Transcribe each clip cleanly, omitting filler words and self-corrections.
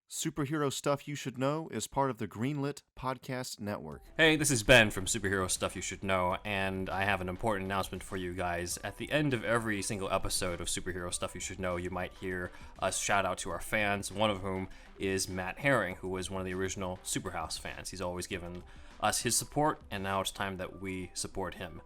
Superhero Stuff You Should Know is part of the Greenlit Podcast Network. Hey, this is Ben from Superhero Stuff You Should Know, and I have an important announcement for you guys. At the end of every single episode of Superhero Stuff You Should Know, you might hear us shout out to our fans, one of whom is Matt Herring, who was one of the original Superhouse fans. He's always given us his support, and now it's time that we support him.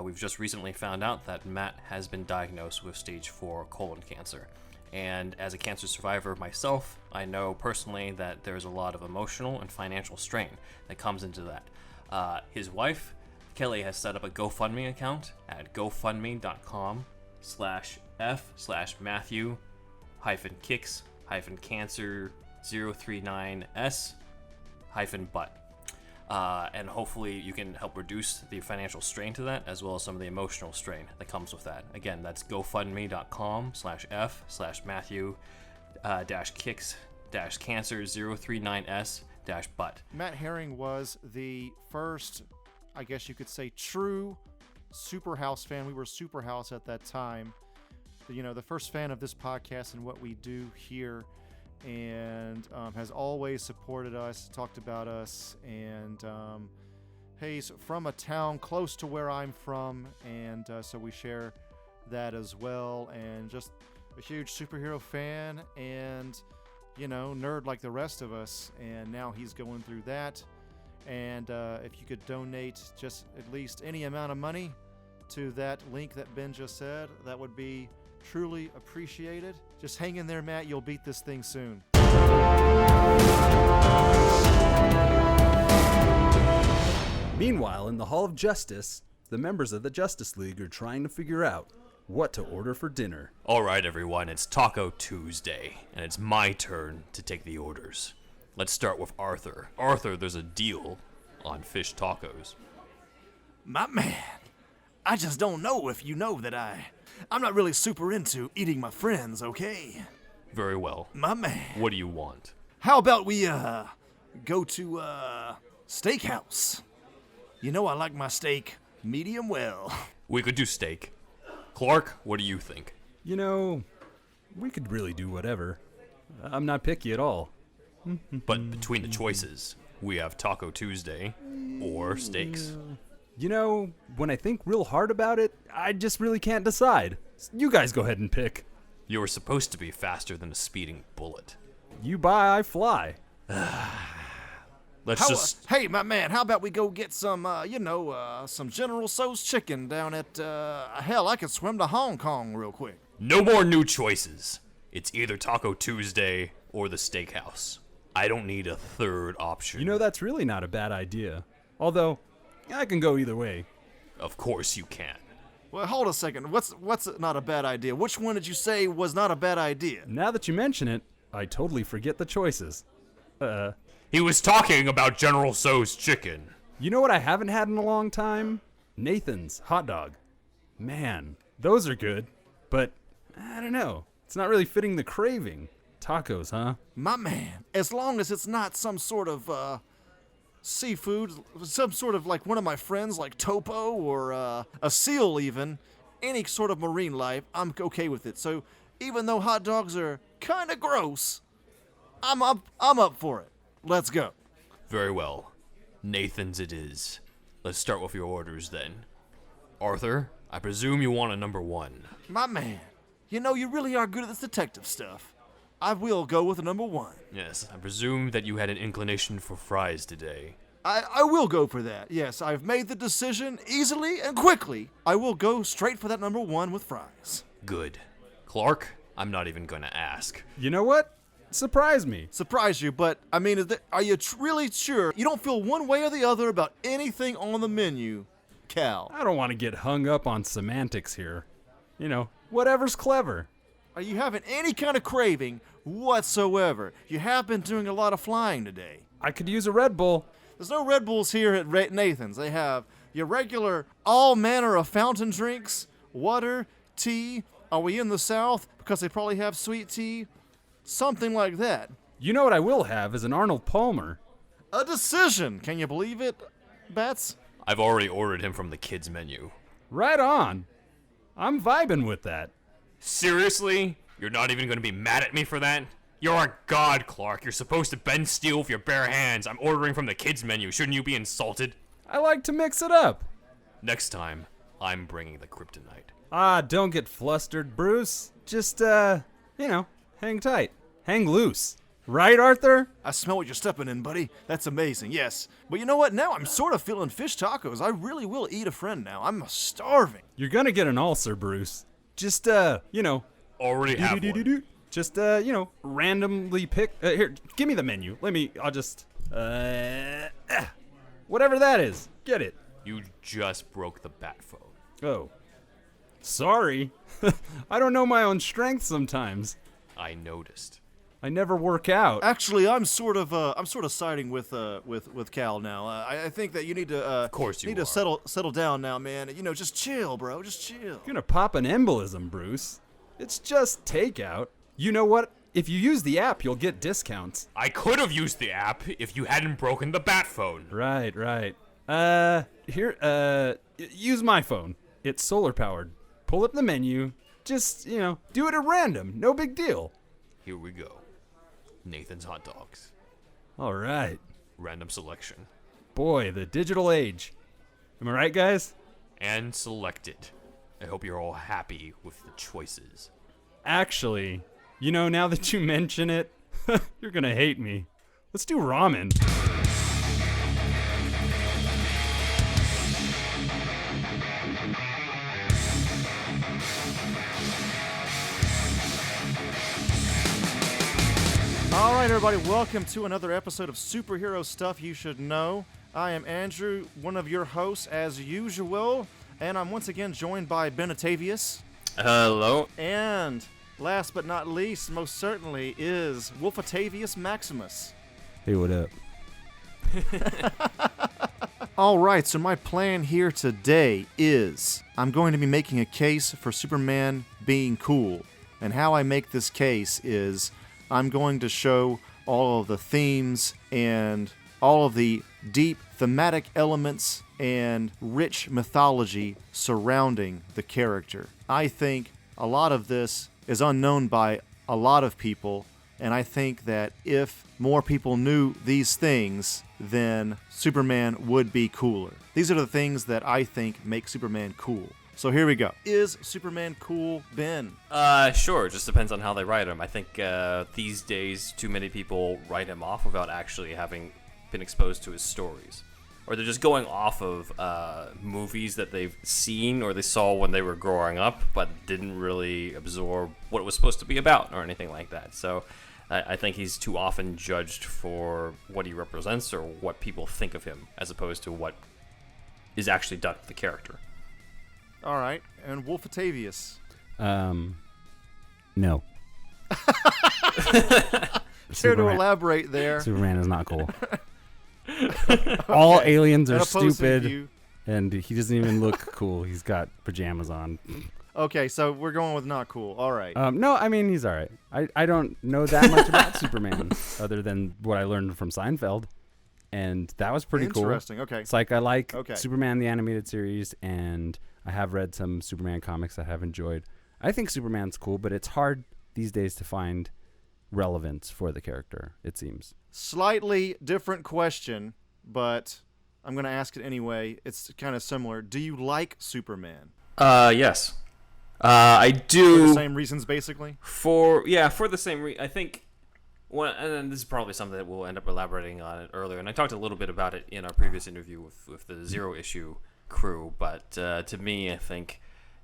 We've just recently found out that Matt has been diagnosed with stage 4 colon cancer. And as a cancer survivor myself, I know personally that there's a lot of emotional and financial strain that comes into that. His wife, Kelly, has set up a GoFundMe account at gofundme.com/f/Matthew-kicks-cancer039s-butt. And hopefully you can help reduce the financial strain to that, as well as some of the emotional strain that comes with that. Again, that's gofundme.com/f/Matthew-kicks-cancer039s-butt. Matt Herring was the first, I guess you could say, true Superhouse fan. We were Superhouse at that time. You know, the first fan of this podcast and what we do here, and has always supported us, talked about us, and he's from a town close to where I'm from, and so we share that as well, and just a huge superhero fan, and, you know, nerd like the rest of us, and now he's going through that, and if you could donate just at least any amount of money to that link that Ben just said, that would be truly appreciated. Just hang in there, Matt. You'll beat this thing soon. Meanwhile, in the Hall of Justice, the members of the Justice League are trying to figure out what to order for dinner. All right, everyone, it's Taco Tuesday, and it's my turn to take the orders. Let's start with Arthur. Arthur, there's a deal on fish tacos. My man, I just don't know if you know that I'm not really super into eating my friends, okay? Very well. My man. What do you want? How about we, go to, Steakhouse? You know I like my steak medium well. We could do steak. Clark, what do you think? You know, we could really do whatever. I'm not picky at all. But between the choices, we have Taco Tuesday or steaks. You know, when I think real hard about it, I just really can't decide. You guys go ahead and pick. You were supposed to be faster than a speeding bullet. You buy, I fly. Hey, my man, how about we go get some, some General Tso's chicken down at, hell, I could swim to Hong Kong real quick. No more new choices. It's either Taco Tuesday or the steakhouse. I don't need a third option. You know, that's really not a bad idea. Although, I can go either way. Of course you can. Well, hold a second. What's not a bad idea? Which one did you say was not a bad idea? Now that you mention it, I totally forget the choices. He was talking about General Tso's chicken. You know what I haven't had in a long time? Nathan's hot dog. Man, those are good. But, I don't know. It's not really fitting the craving. Tacos, huh? My man, as long as it's not some sort of, seafood, some sort of like one of my friends like Topo or a seal even, any sort of marine life, I'm okay with it. So even though hot dogs are kind of gross, I'm up for it. Let's go. Very well. Nathan's it is. Let's start with your orders then. Arthur, I presume you want a number 1. My man, you know you really are good at this detective stuff. I will go with a number 1. Yes, I presume that you had an inclination for fries today. I will go for that. Yes, I've made the decision easily and quickly. I will go straight for that number 1 with fries. Good. Clark, I'm not even going to ask. You know what? Surprise me. Surprise you, but, I mean, are you really sure you don't feel one way or the other about anything on the menu, Cal? I don't want to get hung up on semantics here. You know, whatever's clever. Are you having any kind of craving whatsoever? You have been doing a lot of flying today. I could use a Red Bull. There's no Red Bulls here at Nathan's. They have your regular all manner of fountain drinks, water, tea. Are we in the South? Because they probably have sweet tea. Something like that. You know what I will have is an Arnold Palmer. A decision. Can you believe it, Bats? I've already ordered him from the kids' menu. Right on. I'm vibing with that. Seriously? You're not even going to be mad at me for that? You're a god, Clark. You're supposed to bend steel with your bare hands. I'm ordering from the kids' menu. Shouldn't you be insulted? I like to mix it up. Next time, I'm bringing the kryptonite. Ah, don't get flustered, Bruce. Just, hang tight. Hang loose. Right, Arthur? I smell what you're stepping in, buddy. That's amazing, yes. But you know what? Now I'm sort of feeling fish tacos. I really will eat a friend now. I'm starving. You're gonna get an ulcer, Bruce. Just, Already have one. just, randomly pick. Here, give me the menu. I'll just, whatever that is. Get it. You just broke the bat phone. Oh. Sorry. I don't know my own strength sometimes. I noticed. I never work out. Actually, I'm sort of siding with Cal now. I think that you need to Of course you need are. to settle down now, man. You know, just chill, bro. Just chill. You're gonna pop an embolism, Bruce. It's just takeout. You know what? If you use the app, you'll get discounts. I could have used the app if you hadn't broken the bat phone. Right. Use my phone. It's solar powered. Pull up the menu. Just, do it at random. No big deal. Here we go. Nathan's hot dogs. All right. Random selection. Boy, the digital age. Am I right, guys? And selected. I hope you're all happy with the choices. Actually, now that you mention it, you're gonna hate me. Let's do ramen. All right, everybody, welcome to another episode of Superhero Stuff You Should Know. I am Andrew, one of your hosts as usual, and I'm once again joined by Ben Atavius. Hello. And last but not least, most certainly, is Wolfatavius Maximus. Hey, what up? All right, so my plan here today is I'm going to be making a case for Superman being cool. And how I make this case is I'm going to show all of the themes and all of the deep thematic elements and rich mythology surrounding the character. I think a lot of this is unknown by a lot of people, and I think that if more people knew these things, then Superman would be cooler. These are the things that I think make Superman cool. So here we go. Is Superman cool, Ben? Sure. It just depends on how they write him. I think these days too many people write him off without actually having been exposed to his stories. Or they're just going off of movies that they've seen or they saw when they were growing up, but didn't really absorb what it was supposed to be about or anything like that. So I think he's too often judged for what he represents or what people think of him, as opposed to what is actually done with the character. All right, and Wolfatavius. No. Care to elaborate there? Superman is not cool. All aliens are An opposing stupid, view. and he doesn't even look cool. He's got pajamas on. Okay, so we're going with not cool. All right. No, I mean, he's all right. I don't know that much about Superman, other than what I learned from Seinfeld, and that was pretty cool. Interesting, okay. It's like I like Okay. Superman the animated series, and I have read some Superman comics that I have enjoyed. I think Superman's cool, but it's hard these days to find relevance for the character, it seems. Slightly different question, but I'm going to ask it anyway. It's kind of similar. Do you like Superman? Yes. I do. For the same reasons, basically? For the same reason. I think, and then this is probably something that we'll end up elaborating on it earlier, and I talked a little bit about it in our previous interview with the Zero Issue crew, but to me, I think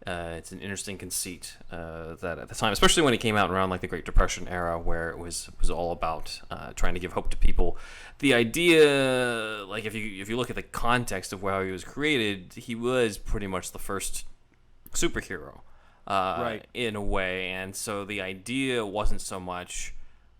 it's an interesting conceit that at the time, especially when it came out around like the Great Depression era, where it was all about trying to give hope to people. The idea, like if you look at the context of how he was created, he was pretty much the first superhero, right, in a way, and so the idea wasn't so much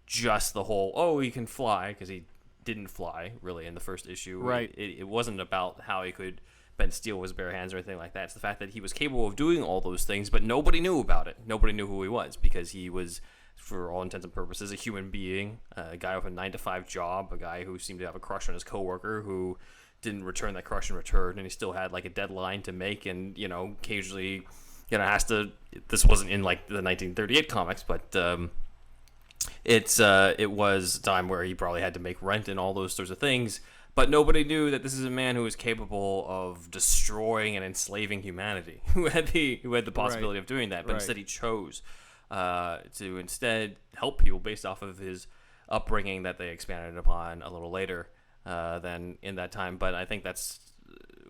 just the whole he can fly, because he didn't fly really in the first issue. Right. It wasn't about how he could bend steel with his bare hands or anything like that. It's the fact that he was capable of doing all those things, but nobody knew about it. Nobody knew who he was, because he was, for all intents and purposes, a human being, a guy with a 9-to-5 job, a guy who seemed to have a crush on his coworker, who didn't return that crush in return, and he still had like a deadline to make, and occasionally has to. This wasn't in like the 1938 comics, but It was a time where he probably had to make rent and all those sorts of things, but nobody knew that this is a man who was capable of destroying and enslaving humanity, who had the possibility of doing that, but instead he chose to instead help people based off of his upbringing that they expanded upon a little later than in that time. But I think that's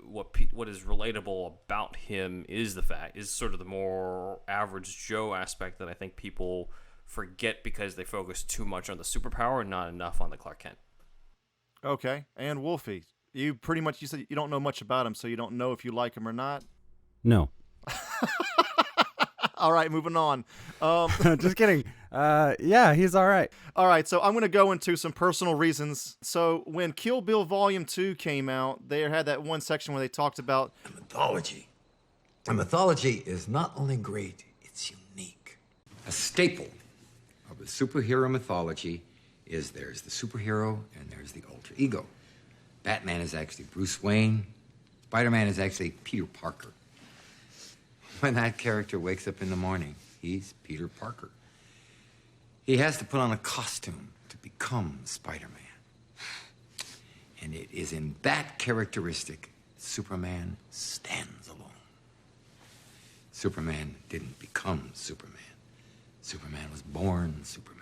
what is relatable about him is sort of the more average Joe aspect that I think people forget because they focus too much on the superpower and not enough on the Clark Kent. Okay, and Wolfie, you said you don't know much about him, so you don't know if you like him or not. No. All right, moving on. Just kidding. Yeah, he's all right. All right, so I'm going to go into some personal reasons. So when Kill Bill Volume 2 came out, they had that one section where they talked about A mythology. A mythology is not only great, it's unique. A staple of the superhero mythology is there's the superhero and there's the alter ego. Batman is actually Bruce Wayne. Spider-Man is actually Peter Parker. When that character wakes up in the morning, he's Peter Parker. He has to put on a costume to become Spider-Man. And it is in that characteristic Superman stands alone. Superman didn't become Superman. Superman was born Superman.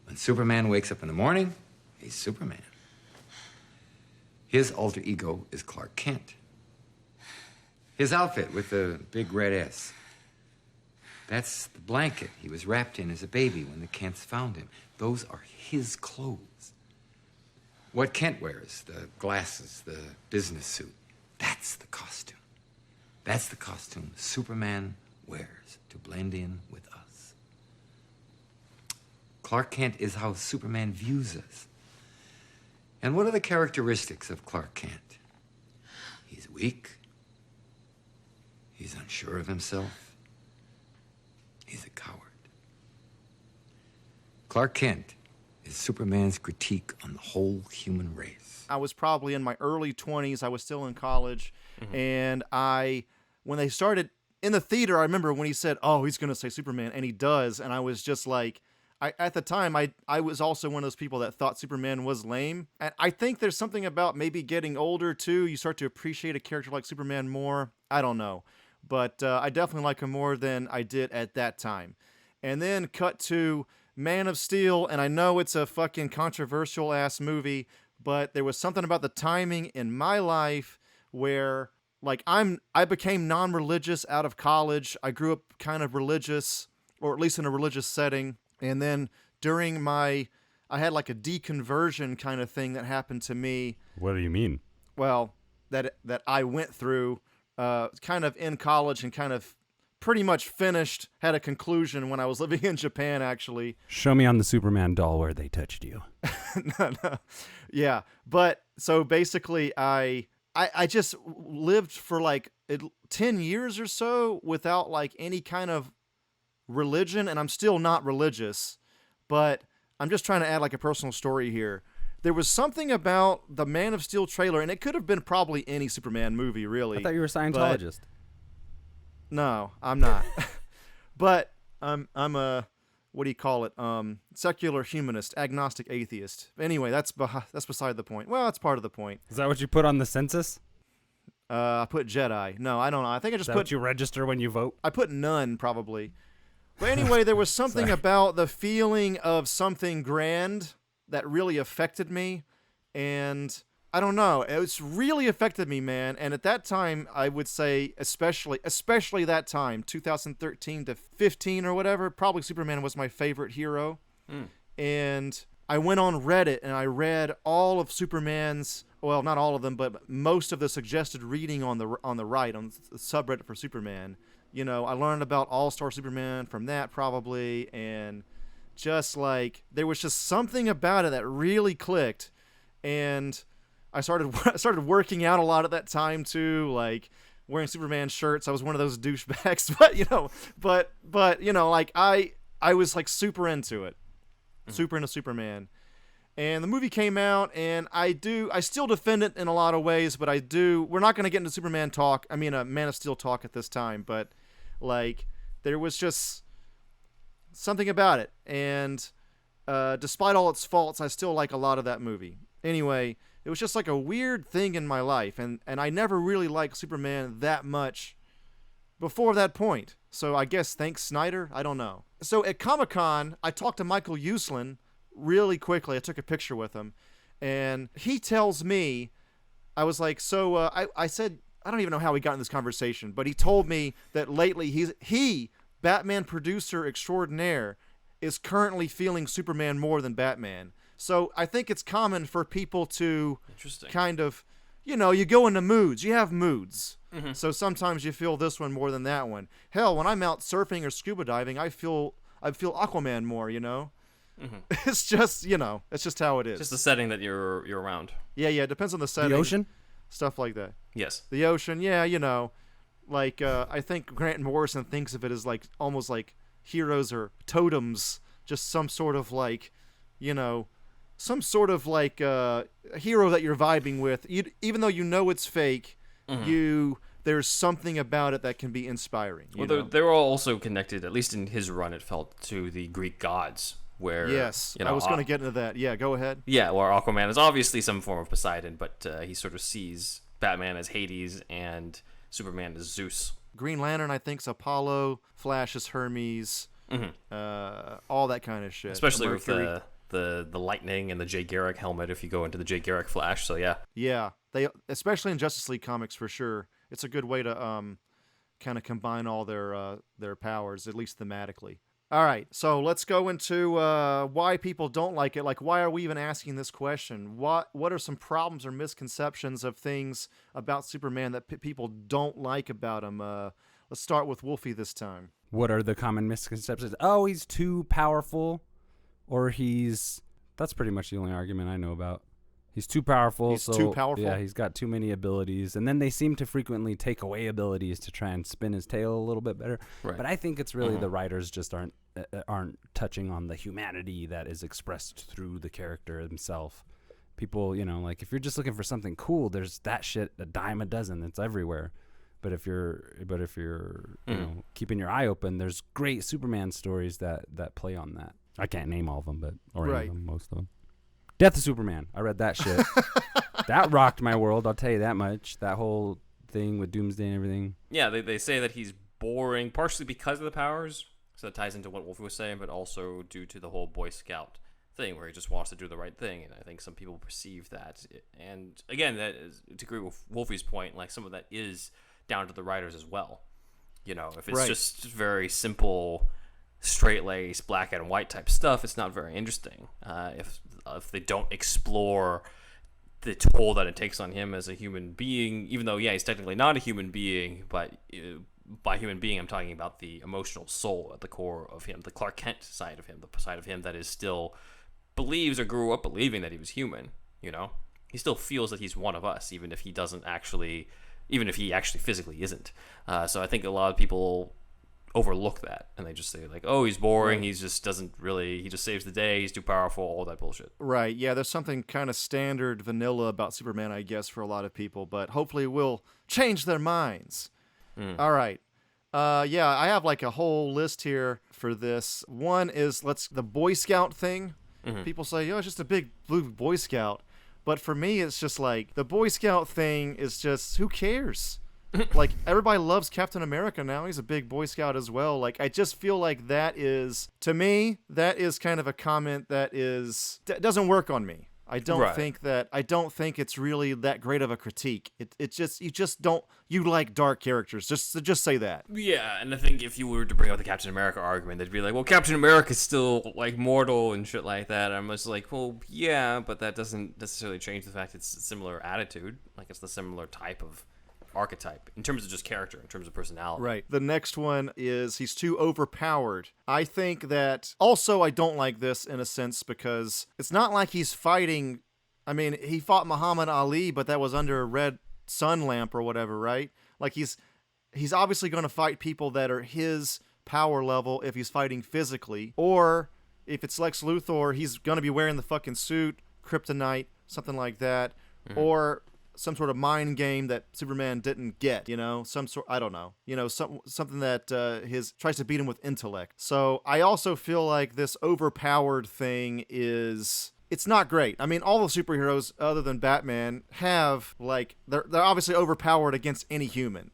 When Superman wakes up in the morning, he's Superman. His alter ego is Clark Kent. His outfit with the big red S, that's the blanket he was wrapped in as a baby when the Kents found him. Those are his clothes. What Kent wears, the glasses, the business suit, that's the costume. That's the costume Superman wears to blend in with us. Clark Kent is how Superman views us. And what are the characteristics of Clark Kent? He's weak. He's unsure of himself. He's a coward. Clark Kent is Superman's critique on the whole human race. I was probably in my early 20s. I was still in college. And when they started in the theater, I remember when he said, oh, he's going to say Superman, and he does. And I was just like, at the time, I was also one of those people that thought Superman was lame. And I think there's something about maybe getting older, too. You start to appreciate a character like Superman more. I don't know. But I definitely like him more than I did at that time. And then cut to Man of Steel, and I know it's a fucking controversial-ass movie, but there was something about the timing in my life where, like, I became non-religious out of college. I grew up kind of religious, or at least in a religious setting. And then during I had like a deconversion kind of thing that happened to me. What do you mean? Well, that I went through kind of in college and kind of pretty much finished, had a conclusion when I was living in Japan, actually. Show me on the Superman doll where they touched you. No. Yeah. But so basically I just lived for like 10 years or so without like any kind of religion, and I'm still not religious, but I'm just trying to add like a personal story here. There was something about the Man of Steel trailer, and it could have been probably any Superman movie, really. I thought you were a Scientologist. No, I'm not. But I'm a, what do you call it? Secular humanist, agnostic atheist. Anyway, that's beside the point. Well, that's part of the point. Is that what you put on the census? I put Jedi. No, I don't know. I think I just Is that put what you register when you vote? I put none, probably. But anyway, there was something about the feeling of something grand that really affected me, and I don't know, it's really affected me, man. And at that time, I would say, especially that time, 2013 to 15 or whatever, probably Superman was my favorite hero. And I went on Reddit and I read all of Superman's, well, not all of them, but most of the suggested reading on the right, on the subreddit for Superman. You know, I learned about All-Star Superman from that probably, and just like, there was just something about it that really clicked. And I started working out a lot at that time too, like wearing Superman shirts. I was one of those douchebags, but you know, like I was like super into it, super into Superman. And the movie came out, and I still defend it in a lot of ways, but we're not going to get into Superman talk. I mean, Man of Steel talk at this time, but like there was just Something about it. And despite all its faults, I still like a lot of that movie. Anyway, it was just like a weird thing in my life, and I never really liked Superman that much before that point. So I guess thanks Snyder? I don't know. So at Comic-Con, I talked to Michael Uslan really quickly. I took a picture with him, and he tells me, I was like, so I said, I don't even know how we got in this conversation, but he told me that lately he, Batman producer extraordinaire, is currently feeling Superman more than Batman. So I think it's common for people to kind of, you know, you go into moods. You have moods. Mm-hmm. So sometimes you feel this one more than that one. Hell, when I'm out surfing or scuba diving, I feel Aquaman more, you know? Mm-hmm. It's just, you know, it's just how it is. Just the setting that you're around. Yeah, it depends on the setting. The ocean? Stuff like that. Yes. The ocean, yeah, you know. Like, I think Grant Morrison thinks of it as like almost like heroes or totems, just some sort of like, you know, some sort of like hero that you're vibing with. Even though you know it's fake, there's something about it that can be inspiring. They're all also connected, at least in his run, it felt, to the Greek gods. Where, yes, you know, I was going to get into that. Yeah, go ahead. Yeah, where Aquaman is obviously some form of Poseidon, but he sort of sees Batman as Hades and Superman as Zeus. Green Lantern, I think, is Apollo. Flash is Hermes. All that kind of shit. Especially with the lightning and the Jay Garrick helmet if you go into the Jay Garrick Flash, so yeah. Yeah, they especially in Justice League comics for sure. It's a good way to kind of combine all their powers, at least thematically. All right, so let's go into why people don't like it. Like, why are we even asking this question? What are some problems or misconceptions of things about Superman that people don't like about him? Let's start with Wolfie this time. What are the common misconceptions? Oh, he's too powerful, or that's pretty much the only argument I know about. He's too powerful. He's too powerful? Yeah, he's got too many abilities. And then they seem to frequently take away abilities to try and spin his tail a little bit better. Right. But I think it's really the writers just aren't touching on the humanity that is expressed through the character himself. People, you know, like if you're just looking for something cool, there's that shit a dime a dozen. It's everywhere. But if you're you know, keeping your eye open, there's great Superman stories that play on that. I can't name all of them, any of them, most of them. Death of Superman. I read that shit. That rocked my world, I'll tell you that much. That whole thing with Doomsday and everything. Yeah, they say that he's boring, partially because of the powers. So that ties into what Wolfie was saying, but also due to the whole Boy Scout thing where he just wants to do the right thing. And I think some people perceive that. And again, that is, to agree with Wolfie's point, like some of that is down to the writers as well. You know, if it's just very simple, straight-laced, black and white type stuff, it's not very interesting. If they don't explore the toll that it takes on him as a human being, even though, yeah, he's technically not a human being, but by human being, I'm talking about the emotional soul at the core of him, the Clark Kent side of him, the side of him that is still believes or grew up believing that he was human, you know? He still feels that he's one of us, even if he actually physically isn't. So I think a lot of people overlook that, and they just say like, oh, he's boring, he just saves the day, he's too powerful, all that bullshit. Right, yeah, there's something kind of standard vanilla about Superman, I guess, for a lot of people, but hopefully we'll change their minds. All right. Yeah, I have like a whole list here for this. One is the Boy Scout thing. People say, oh, it's just a big blue Boy Scout. But for me, it's just like the Boy Scout thing is just, who cares? Like, everybody loves Captain America now. He's a big Boy Scout as well. Like, I just feel like to me, that is kind of a comment that doesn't work on me. I don't think it's really that great of a critique. You like dark characters. Just say that. Yeah, and I think if you were to bring up the Captain America argument, they'd be like, well, Captain America's still like mortal and shit like that. I'm just like, well, yeah, but that doesn't necessarily change the fact it's a similar attitude. Like, it's the similar type of archetype in terms of just character, in terms of personality. Right. The next one is he's too overpowered. I think that also I don't like this in a sense because it's not like he's fighting. I mean, he fought Muhammad Ali, but that was under a red sun lamp or whatever, right? Like he's obviously going to fight people that are his power level if he's fighting physically, or if it's Lex Luthor, he's going to be wearing the fucking suit, kryptonite, something like that, or some sort of mind game that Superman didn't get, I don't know, something that tries to beat him with intellect. So I also feel like this overpowered thing it's not great. I mean, all the superheroes other than Batman have, like, they're obviously overpowered against any human.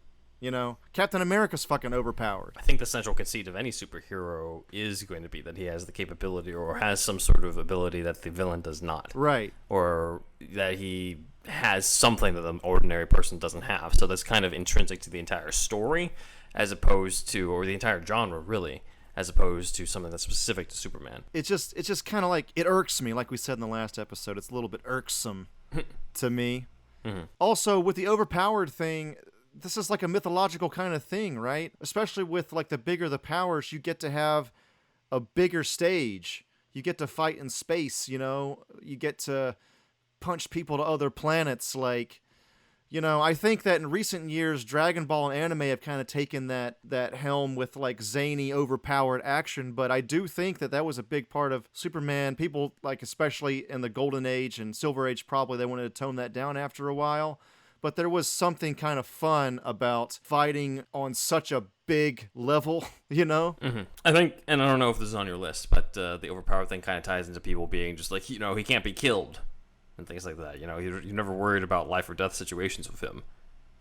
Captain America's fucking overpowered. I think the central conceit of any superhero is going to be that he has the capability or has some sort of ability that the villain does not. Right. Or that he has something that an ordinary person doesn't have. So that's kind of intrinsic to the entire story, as opposed to, or the entire genre, really, as opposed to something that's specific to Superman. It's just kind of like, it irks me, like we said in the last episode. It's a little bit irksome to me. Mm-hmm. Also, with the overpowered thing, this is like a mythological kind of thing, right? Especially with, like, the bigger the powers, you get to have a bigger stage. You get to fight in space, You get to punch people to other planets. Like, I think that in recent years, Dragon Ball and anime have kind of taken that helm with, like, zany, overpowered action. But I do think that was a big part of Superman. People, like, especially in the Golden Age and Silver Age, probably they wanted to tone that down after a while. But there was something kind of fun about fighting on such a big level, Mm-hmm. I think, and I don't know if this is on your list, but the overpowered thing kind of ties into people being just like, he can't be killed and things like that. You're never worried about life or death situations with him,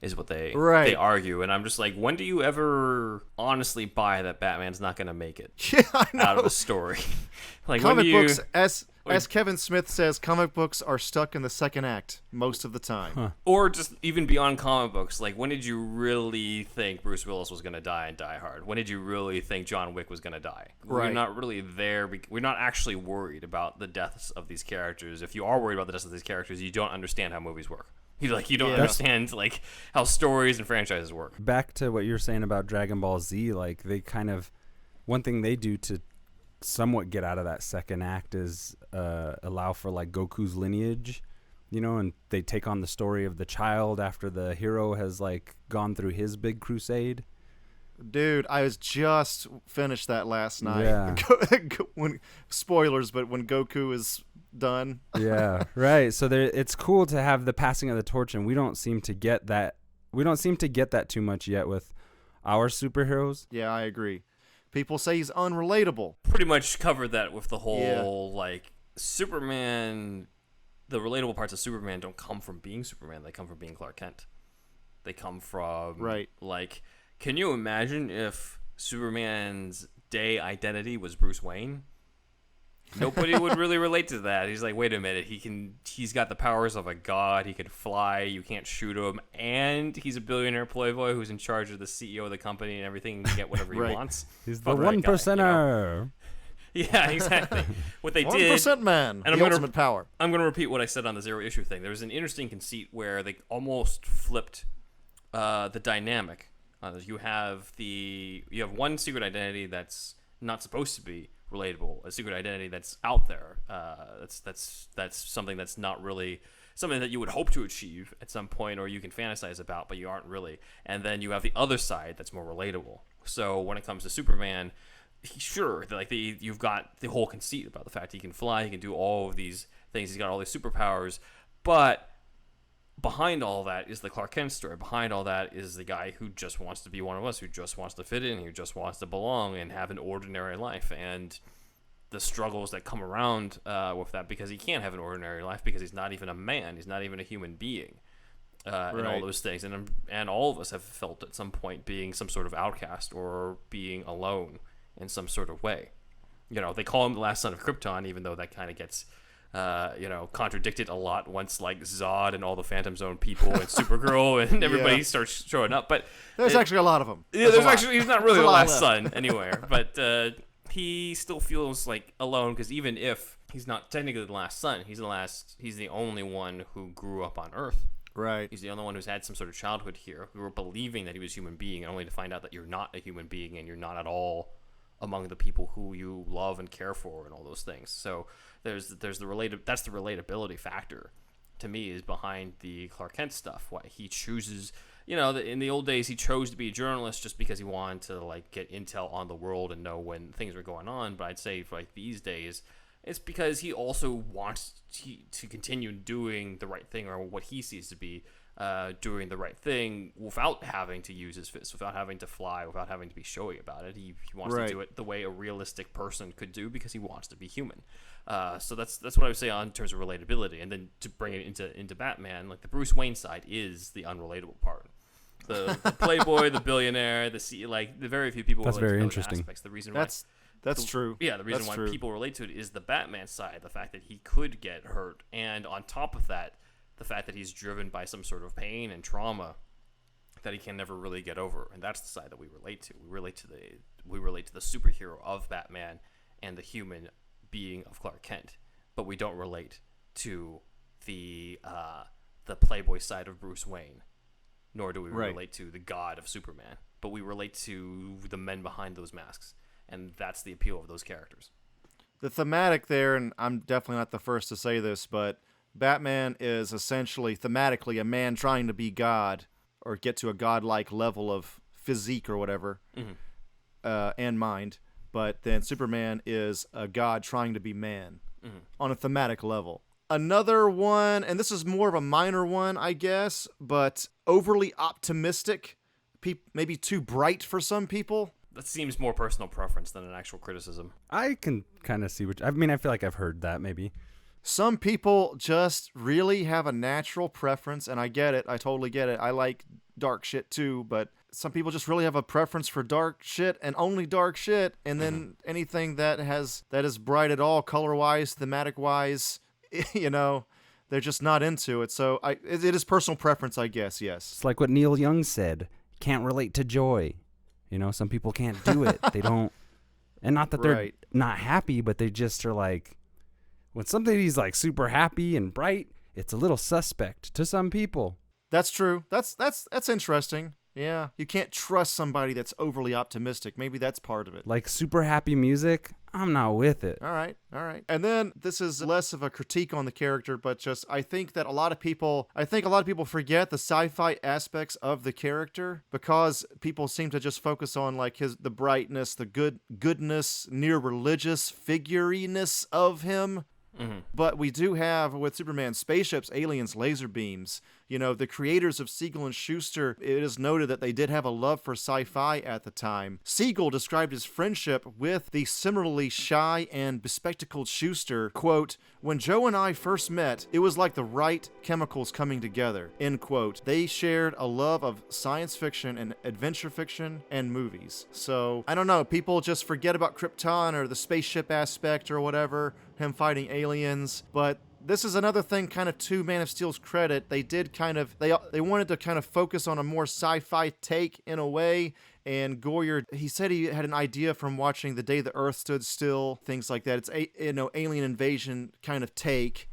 is what they argue. And I'm just like, when do you ever honestly buy that Batman's not going to make it out of a story? Like, comic books, as Kevin Smith says, comic books are stuck in the second act most of the time. Huh. Or just even beyond comic books, like, when did you really think Bruce Willis was going to die in Die Hard? When did you really think John Wick was going to die? Right. We're not really there. We're not actually worried about the deaths of these characters. If you are worried about the deaths of these characters, you don't understand how movies work. You don't understand, like, how stories and franchises work. Back to what you're saying about Dragon Ball Z, like, they kind of, one thing they do to somewhat get out of that second act is allow for, like, Goku's lineage, and they take on the story of the child after the hero has, like, gone through his big crusade. Dude, I was just finished that last night. Yeah. Spoilers, but when Goku is done. Yeah, right. So it's cool to have the passing of the torch, and we don't seem to get that. We don't seem to get that too much yet with our superheroes. Yeah, I agree. People say he's unrelatable. Pretty much covered that with the whole, like, Superman. The relatable parts of Superman don't come from being Superman. They come from being Clark Kent. They come from, like, can you imagine if Superman's day identity was Bruce Wayne? Nobody would really relate to that. He's like, wait a minute, he's got the powers of a god, he can fly, you can't shoot him, and he's a billionaire playboy who's in charge of the CEO of the company and everything, and can get whatever he wants. He's the 1%er. Yeah, exactly. What they did, 1% man, and the ultimate power. I'm going to repeat what I said on the Zero Issue thing. There was an interesting conceit where they almost flipped the dynamic. You have one secret identity that's not supposed to be relatable, a secret identity that's out there. That's something that's not really something that you would hope to achieve at some point, or you can fantasize about, but you aren't really. And then you have the other side that's more relatable. So when it comes to Superman, you've got the whole conceit about the fact he can fly, he can do all of these things, he's got all these superpowers, but behind all that is the Clark Kent story. Behind all that is the guy who just wants to be one of us, who just wants to fit in, who just wants to belong and have an ordinary life, and the struggles that come around with that, because he can't have an ordinary life because he's not even a man, he's not even a human being, and all those things. And all of us have felt at some point being some sort of outcast or being alone in some sort of way. They call him the last son of Krypton, even though that kind of gets contradicted a lot once, like, Zod and all the Phantom Zone people and Supergirl and everybody starts showing up. But there's actually a lot of them. Yeah, he's not really the last son anywhere, but he still feels like alone, because even if he's not technically the last son, he's the only one who grew up on Earth. Right. He's the only one who's had some sort of childhood here, who were believing that he was a human being, and only to find out that you're not a human being and you're not at all among the people who you love and care for and all those things. So that's the relatability factor to me, is behind the Clark Kent stuff. Why he chooses, in the old days he chose to be a journalist just because he wanted to, like, get intel on the world and know when things were going on. But I'd say, like, these days, It's because he also wants to continue doing the right thing, or what he sees to be doing the right thing, without having to use his fists, without having to fly, without having to be showy about it. He wants to do it the way a realistic person could do, because he wants to be human. So that's what I would say in terms of relatability. And then to bring it into Batman, like the Bruce Wayne side is the unrelatable part. The playboy, the billionaire, the very few people. That's relate very to those interesting. Aspects. The reason why That's true. Yeah, the reason That's why true. people relate to it is the Batman side, the fact that he could get hurt, and on top of that, the fact that he's driven by some sort of pain and trauma that he can never really get over, and that's the side that we relate to. We relate to the superhero of Batman and the human being of Clark Kent, but we don't relate to the playboy side of Bruce Wayne, nor do we relate to the god of Superman, but we relate to the men behind those masks. And that's the appeal of those characters. The thematic there, and I'm definitely not the first to say this, but Batman is essentially thematically a man trying to be God, or get to a godlike level of physique or whatever, and mind. But then Superman is a god trying to be man on a thematic level. Another one, and this is more of a minor one, I guess, but overly optimistic, maybe too bright for some people. That seems more personal preference than an actual criticism. I can kind of see I feel like I've heard that maybe. Some people just really have a natural preference, and I get it. I totally get it. I like dark shit too, but some people just really have a preference for dark shit and only dark shit, and then anything that is bright at all, color-wise, thematic-wise, they're just not into it. So it is personal preference, I guess, yes. It's like what Neil Young said, can't relate to joy. Some people can't do it. They don't, and not that they're not happy, but they just are like, when somebody's like super happy and bright, it's a little suspect to some people. That's true. That's interesting. Yeah, you can't trust somebody that's overly optimistic. Maybe that's part of it. Like super happy music, I'm not with it. All right. And then this is less of a critique on the character, but just I think a lot of people forget the sci-fi aspects of the character, because people seem to just focus on like the brightness, the goodness, near religious figureiness of him. But we do have, with Superman, spaceships, aliens, laser beams. The creators of Siegel and Schuster, it is noted that they did have a love for sci-fi at the time. Siegel described his friendship with the similarly shy and bespectacled Schuster, quote, "When Joe and I first met, it was like the right chemicals coming together," end quote. They shared a love of science fiction and adventure fiction and movies. So, I don't know, people just forget about Krypton or the spaceship aspect or whatever, him fighting aliens, but this is another thing kind of to Man of Steel's credit. They did they wanted to kind of focus on a more sci-fi take in a way, and Goyer, he said he had an idea from watching The Day the Earth Stood Still, things like that. It's alien invasion kind of take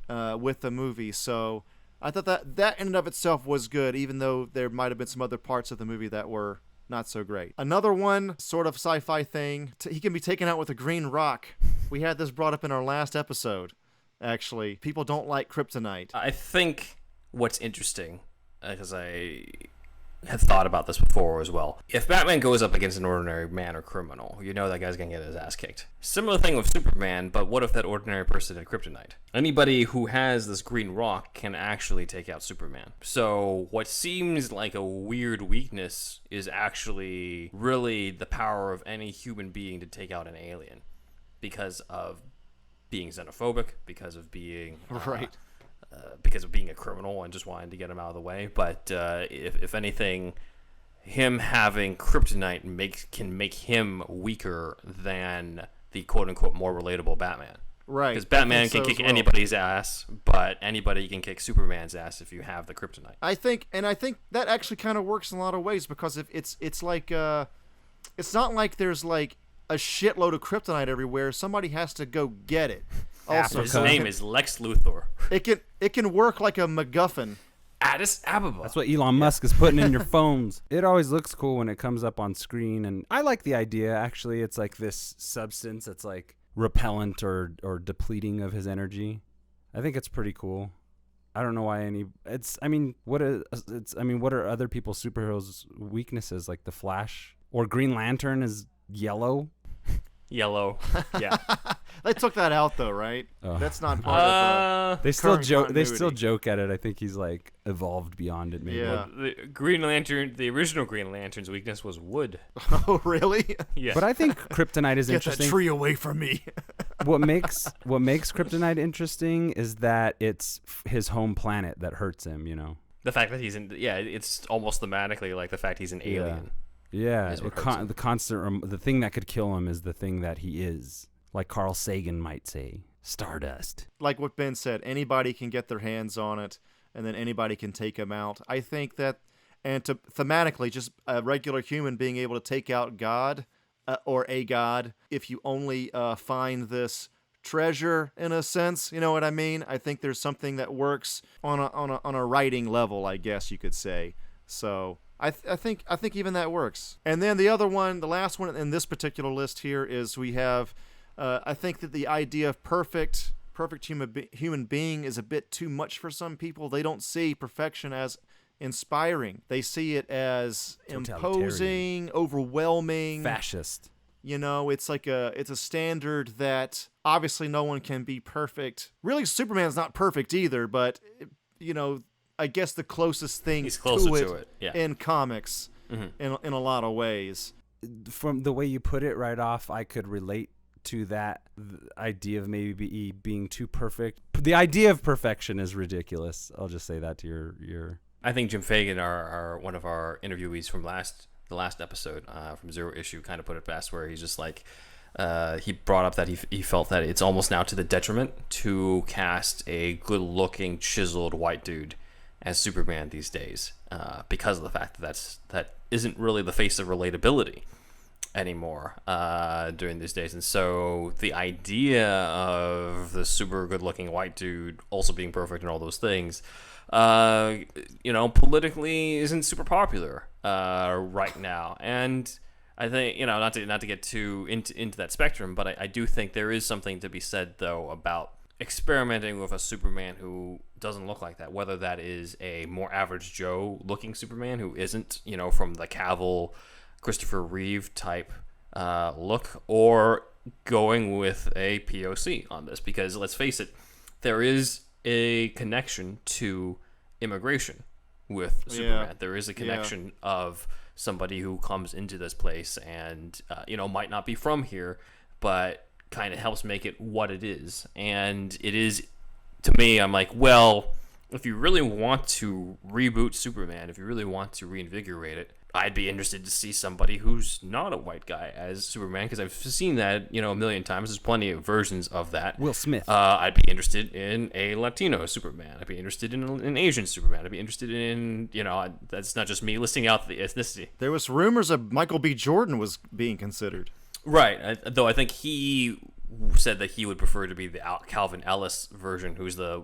with the movie. So I thought that in and of itself was good, even though there might have been some other parts of the movie that were not so great. Another one, sort of sci-fi thing, he can be taken out with a green rock. We had this brought up in our last episode, actually. People don't like kryptonite. I think what's interesting, because I have thought about this before as well, if Batman goes up against an ordinary man or criminal, that guy's gonna get his ass kicked. Similar thing with Superman, but what if that ordinary person had kryptonite? Anybody who has this green rock can actually take out Superman. So what seems like a weird weakness is actually really the power of any human being to take out an alien, because of being xenophobic, because of being because of being a criminal and just wanting to get him out of the way. But if anything, him having kryptonite can make him weaker than the quote-unquote more relatable Batman. Right. Because Batman can kick anybody's ass, but anybody can kick Superman's ass if you have the kryptonite. I think that actually kind of works in a lot of ways, because if it's like it's not like there's like a shitload of kryptonite everywhere. Somebody has to go get it. Also, his name is Lex Luthor. It can work like a MacGuffin. Addis Ababa. That's what Elon Musk is putting in your phones. It always looks cool when it comes up on screen, and I like the idea. Actually, it's like this substance that's like repellent or depleting of his energy. I think it's pretty cool. I don't know why what are other people's superheroes' weaknesses? Like the Flash or Green Lantern is yellow. Yellow. Yeah. They took that out though, right? Oh. That's not part of. They still current joke. They still continuity. joke at it. I think he's like evolved beyond it. Maybe. Yeah. The original Green Lantern's weakness was wood. Oh, really? Yeah. But I think kryptonite is Get that interesting. tree away from me. what makes kryptonite interesting is that it's his home planet that hurts him. You know. The fact that he's in, it's almost thematically like the fact he's an alien. Yeah. Is what hurts him. The constant. The thing that could kill him is the thing that he is. Like Carl Sagan might say, stardust. Like what Ben said, anybody can get their hands on it, and then anybody can take him out. I think that, and to thematically, just a regular human being able to take out God or a god, if you only find this treasure in a sense, you know what I mean? I think there's something that works on a writing level, I guess you could say. So I think even that works. And then the other one, the last one in this particular list here is we have. I think that the idea of perfect human being is a bit too much for some people. They don't see perfection as inspiring. They see it as imposing, overwhelming, fascist. You know, it's a standard that obviously no one can be perfect. Really, Superman's not perfect either, but you know, I guess the closest thing He's closer to to it, yeah. in comics in a lot of ways. From the way you put it right off, I could relate to that idea of maybe being too perfect. The idea of perfection is ridiculous. I'll just say that to your. I think Jim Fagan, our one of our interviewees from the last episode from Zero Issue, kind of put it best, where he's just like, he brought up that he felt that it's almost now to the detriment to cast a good-looking, chiseled white dude as Superman these days, because of the fact that isn't really the face of relatability anymore during these days. And so the idea of the super good-looking white dude also being perfect and all those things, politically isn't super popular right now. And I think, not to get too into that spectrum, but I do think there is something to be said, though, about experimenting with a Superman who doesn't look like that, whether that is a more average Joe looking Superman who isn't, from the Cavill, Christopher Reeve type look, or going with a POC on this, because let's face it, there is a connection to immigration with Superman. There is a connection of somebody who comes into this place and might not be from here, but kind of helps make it what it is. And it is, to me, I'm like, well, if you really want to reboot Superman, if you really want to reinvigorate it, I'd be interested to see somebody who's not a white guy as Superman, because I've seen that, a million times. There's plenty of versions of that. Will Smith. I'd be interested in a Latino Superman. I'd be interested in an Asian Superman. I'd be interested in, that's not just me listing out the ethnicity. There was rumors of Michael B. Jordan was being considered. Right, though I think he said that he would prefer to be the Calvin Ellis version, who's the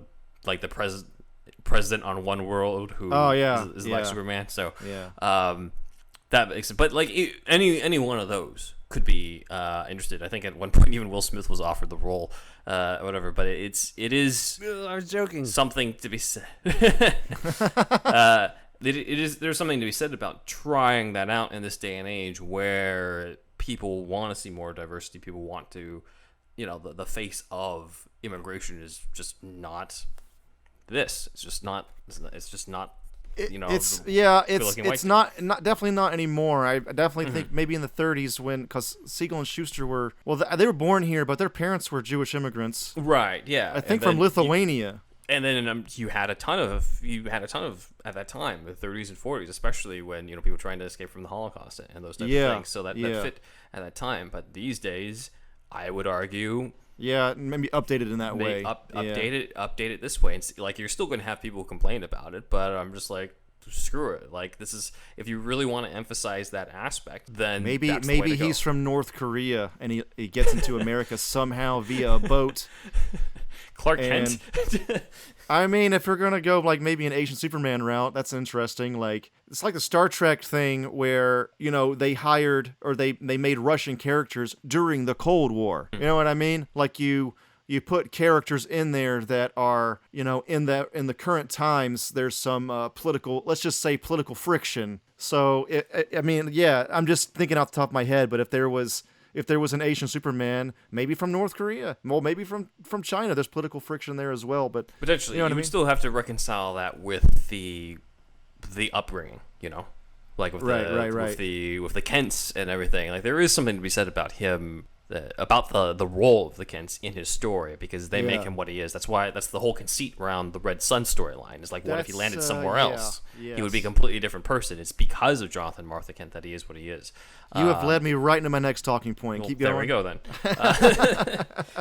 president on One World who is like Superman. So that makes sense. But like any one of those could be interested. I think at one point even Will Smith was offered the role, whatever. But it is. I was joking. Something to be said. There's something to be said about trying that out in this day and age where people want to see more diversity. People want to, the face of immigration is just not this. It's just not. It's not definitely not anymore. I definitely think maybe in the 30s because Siegel and Schuster were they were born here, but their parents were Jewish immigrants. Right. Yeah. I think from Lithuania. And then you had a ton of at that time, the 30s and 40s, especially when people trying to escape from the Holocaust and those types of things. So that fit at that time. But these days, I would argue, maybe updated in that way. Update it this way, and like you're still going to have people complain about it. But I'm just like, screw it. Like, this is, if you really want to emphasize that aspect, then maybe that's the way to he's go. from North Korea and he gets into America somehow via a boat. Clark Kent. I mean, if you're gonna go like maybe an Asian Superman route, that's interesting. Like, it's like the Star Trek thing where they hired or they made Russian characters during the Cold War. You know what I mean? Like you put characters in there that are in the current times. There's some political, let's just say political friction. So I'm just thinking off the top of my head. But if there was if there was an Asian Superman, maybe from North Korea, well, maybe from China. There's political friction there as well, but potentially you know what I would mean? still have to reconcile that with the upbringing, like with with the Kents and everything. Like there is something to be said about him, about the role of the Kents in his story, because they make him what he is. That's the whole conceit around the Red Sun storyline. Is like, what if he landed somewhere else? He would be a completely different person. It's because of Jonathan Martha Kent that he is what he is. You have led me right into my next talking point. Well, Keep going. There we go then.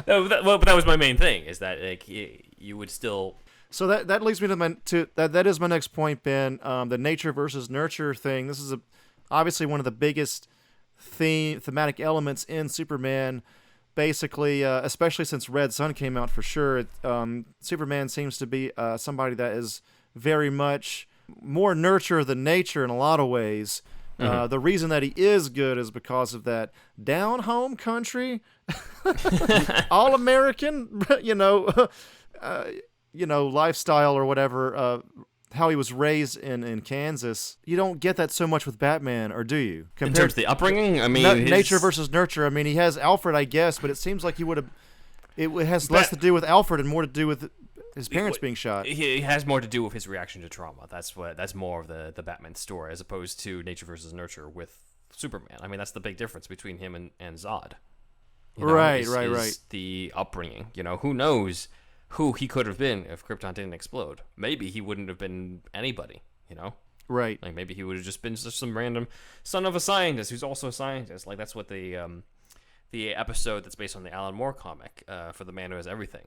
But that was my main thing, is that like, you would still. So that leads me to that is my next point, Ben. The nature versus nurture thing. This is obviously one of the biggest thematic elements in Superman. Basically, especially since Red Sun came out, for sure, Superman seems to be somebody that is very much more nurture than nature in a lot of ways. The reason that he is good is because of that down home country, all American, lifestyle or whatever. How he was raised in Kansas. You don't get that so much with Batman, or do you? In terms of the upbringing, I mean, nature versus nurture. I mean, he has Alfred, I guess, but it seems like he would have. It has less to do with Alfred and more to do with his parents being shot. He has more to do with his reaction to trauma. That's more of the Batman story, as opposed to nature versus nurture with Superman. I mean, that's the big difference between him and Zod. Right. The upbringing. Who knows who he could have been if Krypton didn't explode. Maybe he wouldn't have been anybody, Right. Like maybe he would have just been just some random son of a scientist who's also a scientist. Like that's what the episode that's based on the Alan Moore comic for The Man Who Has Everything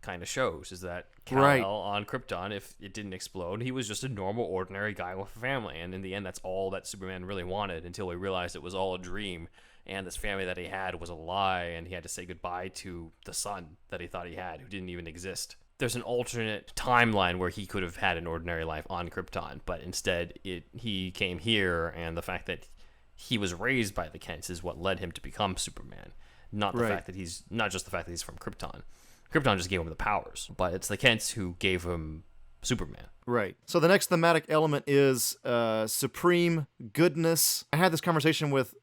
kind of shows, is that Kal-El on Krypton, if it didn't explode, he was just a normal, ordinary guy with a family. And in the end, that's all that Superman really wanted, until he realized it was all a dream. And this family that he had was a lie, and he had to say goodbye to the son that he thought he had, who didn't even exist. There's an alternate timeline where he could have had an ordinary life on Krypton, but instead he came here, and the fact that he was raised by the Kents is what led him to become Superman. Not just the fact that he's from Krypton. Krypton just gave him the powers, but it's the Kents who gave him Superman. Right. So the next thematic element is supreme goodness. I had this conversation with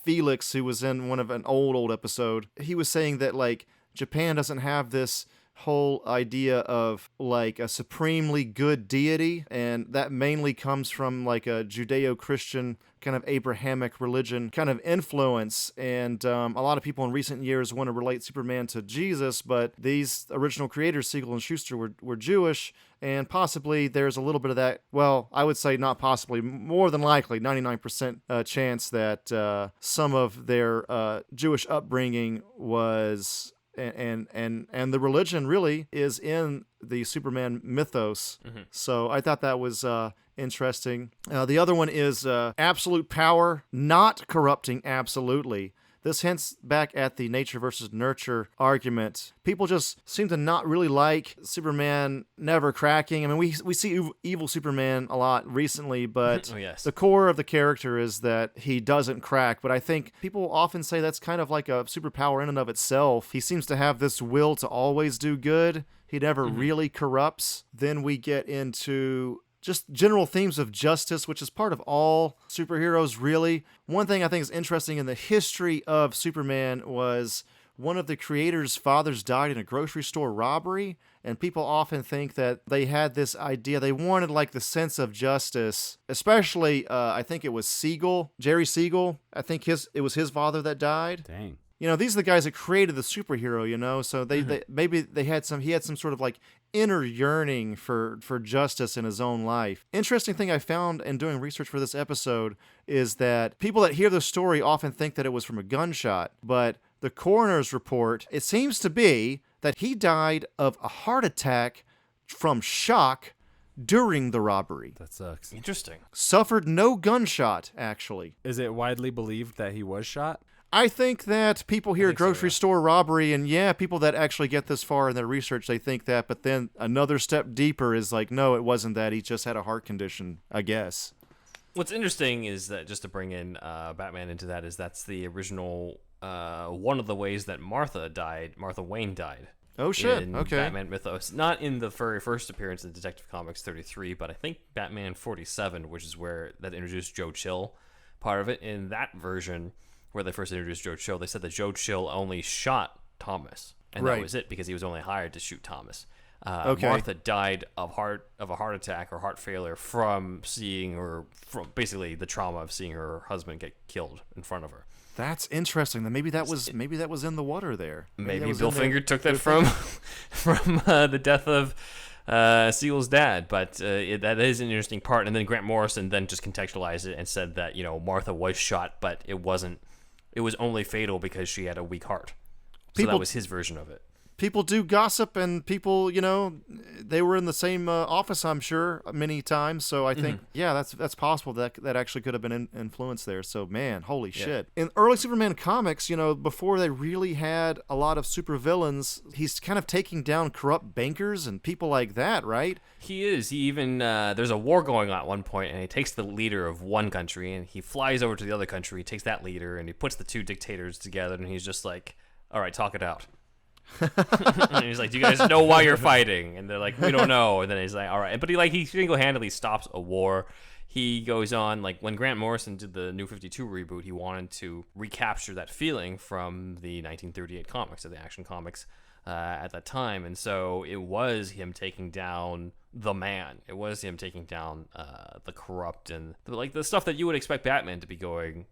Felix, who was in an old episode. He was saying that like Japan doesn't have this whole idea of like a supremely good deity, and that mainly comes from like a Judeo-Christian kind of Abrahamic religion kind of influence. And a lot of people in recent years want to relate Superman to Jesus, but these original creators, Siegel and Schuster, were Jewish, and possibly there's a little bit of that. Well, I would say not possibly, more than likely 99% chance that some of their Jewish upbringing was and the religion really is in the Superman mythos. So I thought that was interesting. The other one is absolute power not corrupting absolutely. This hints back at the nature versus nurture argument. People just seem to not really like Superman never cracking. I mean, we see evil Superman a lot recently, but the core of the character is that he doesn't crack. But I think people often say that's kind of like a superpower in and of itself. He seems to have this will to always do good. He never really corrupts. Then we get into just general themes of justice, which is part of all superheroes, really. One thing I think is interesting in the history of Superman was one of the creators' fathers died in a grocery store robbery, and people often think that they had this idea. They wanted like the sense of justice, especially I think it was Jerry Siegel. I think it was his father that died. Dang. These are the guys that created the superhero, so they maybe he had some sort of like inner yearning for justice in his own life. Interesting thing I found in doing research for this episode is that people that hear the story often think that it was from a gunshot, but the coroner's report, it seems to be that he died of a heart attack from shock during the robbery. That sucks. Interesting. Suffered no gunshot, actually. Is it widely believed that he was shot? I think that people hear grocery store robbery, and people that actually get this far in their research, they think that, but then another step deeper is like, no, it wasn't that. He just had a heart condition, I guess. What's interesting is that, just to bring in Batman into that, is that's the original, one of the ways that Martha Wayne died. Oh, shit. In Okay. Batman mythos. Not in the very first appearance in Detective Comics 33, but I think Batman 47, which is where that introduced Joe Chill, part of it. In that version, where they first introduced Joe Chill, they said that Joe Chill only shot Thomas, and that was it, because he was only hired to shoot Thomas. Martha died of a heart attack or heart failure from basically the trauma of seeing her husband get killed in front of her. That's interesting. Then maybe that was in the water there. Maybe Bill Finger took that from the death of Seal's dad. But that is an interesting part. And then Grant Morrison then just contextualized it and said that, you know, Martha was shot, but it was only fatal because she had a weak heart. So that was his version of it. People do gossip, and people, you know, they were in the same office, I'm sure, many times. So I think, that's possible that actually could have been influence there. So, man, holy shit. In early Superman comics, you know, before they really had a lot of supervillains, he's kind of taking down corrupt bankers and people like that, right? He is. He even, there's a war going on at one point, and he takes the leader of one country, and he flies over to the other country, he takes that leader, and he puts the two dictators together, and he's just like, all right, talk it out. And he's like, do you guys know why you're fighting? And they're like, we don't know. And then he's like, all right. But he single-handedly stops a war. He goes on, like, when Grant Morrison did the New 52 reboot, he wanted to recapture that feeling from the 1938 comics, of the Action Comics at that time. And so it was him taking down the man. It was him taking down the corrupt and the stuff that you would expect Batman to be going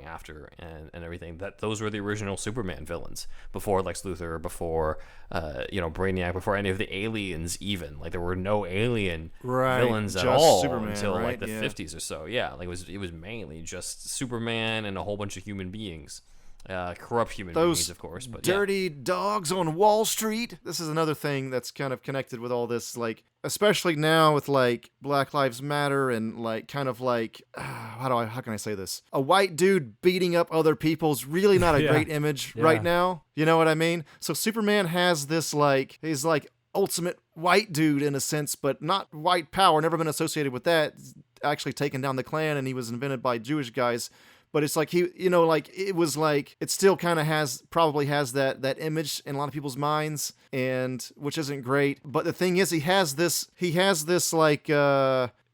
after and everything. That those were the original Superman villains before Lex Luthor, before Brainiac, before any of the aliens even. Like there were no alien villains at all Superman, until like the 50s or so. Yeah, like it was mainly just Superman and a whole bunch of human beings. Corrupt human beings, of course, but dirty dogs on Wall Street. This is another thing that's kind of connected with all this, like, especially now with like Black Lives Matter and like kind of like how can I say this? A white dude beating up other people's really not a great image right now. You know what I mean? So Superman has this he's like ultimate white dude in a sense, but not white power. Never been associated with that. Actually taken down the Klan, and he was invented by Jewish guys. But it's like it still kind of probably has that image in a lot of people's minds, and which isn't great. But the thing is, he has this like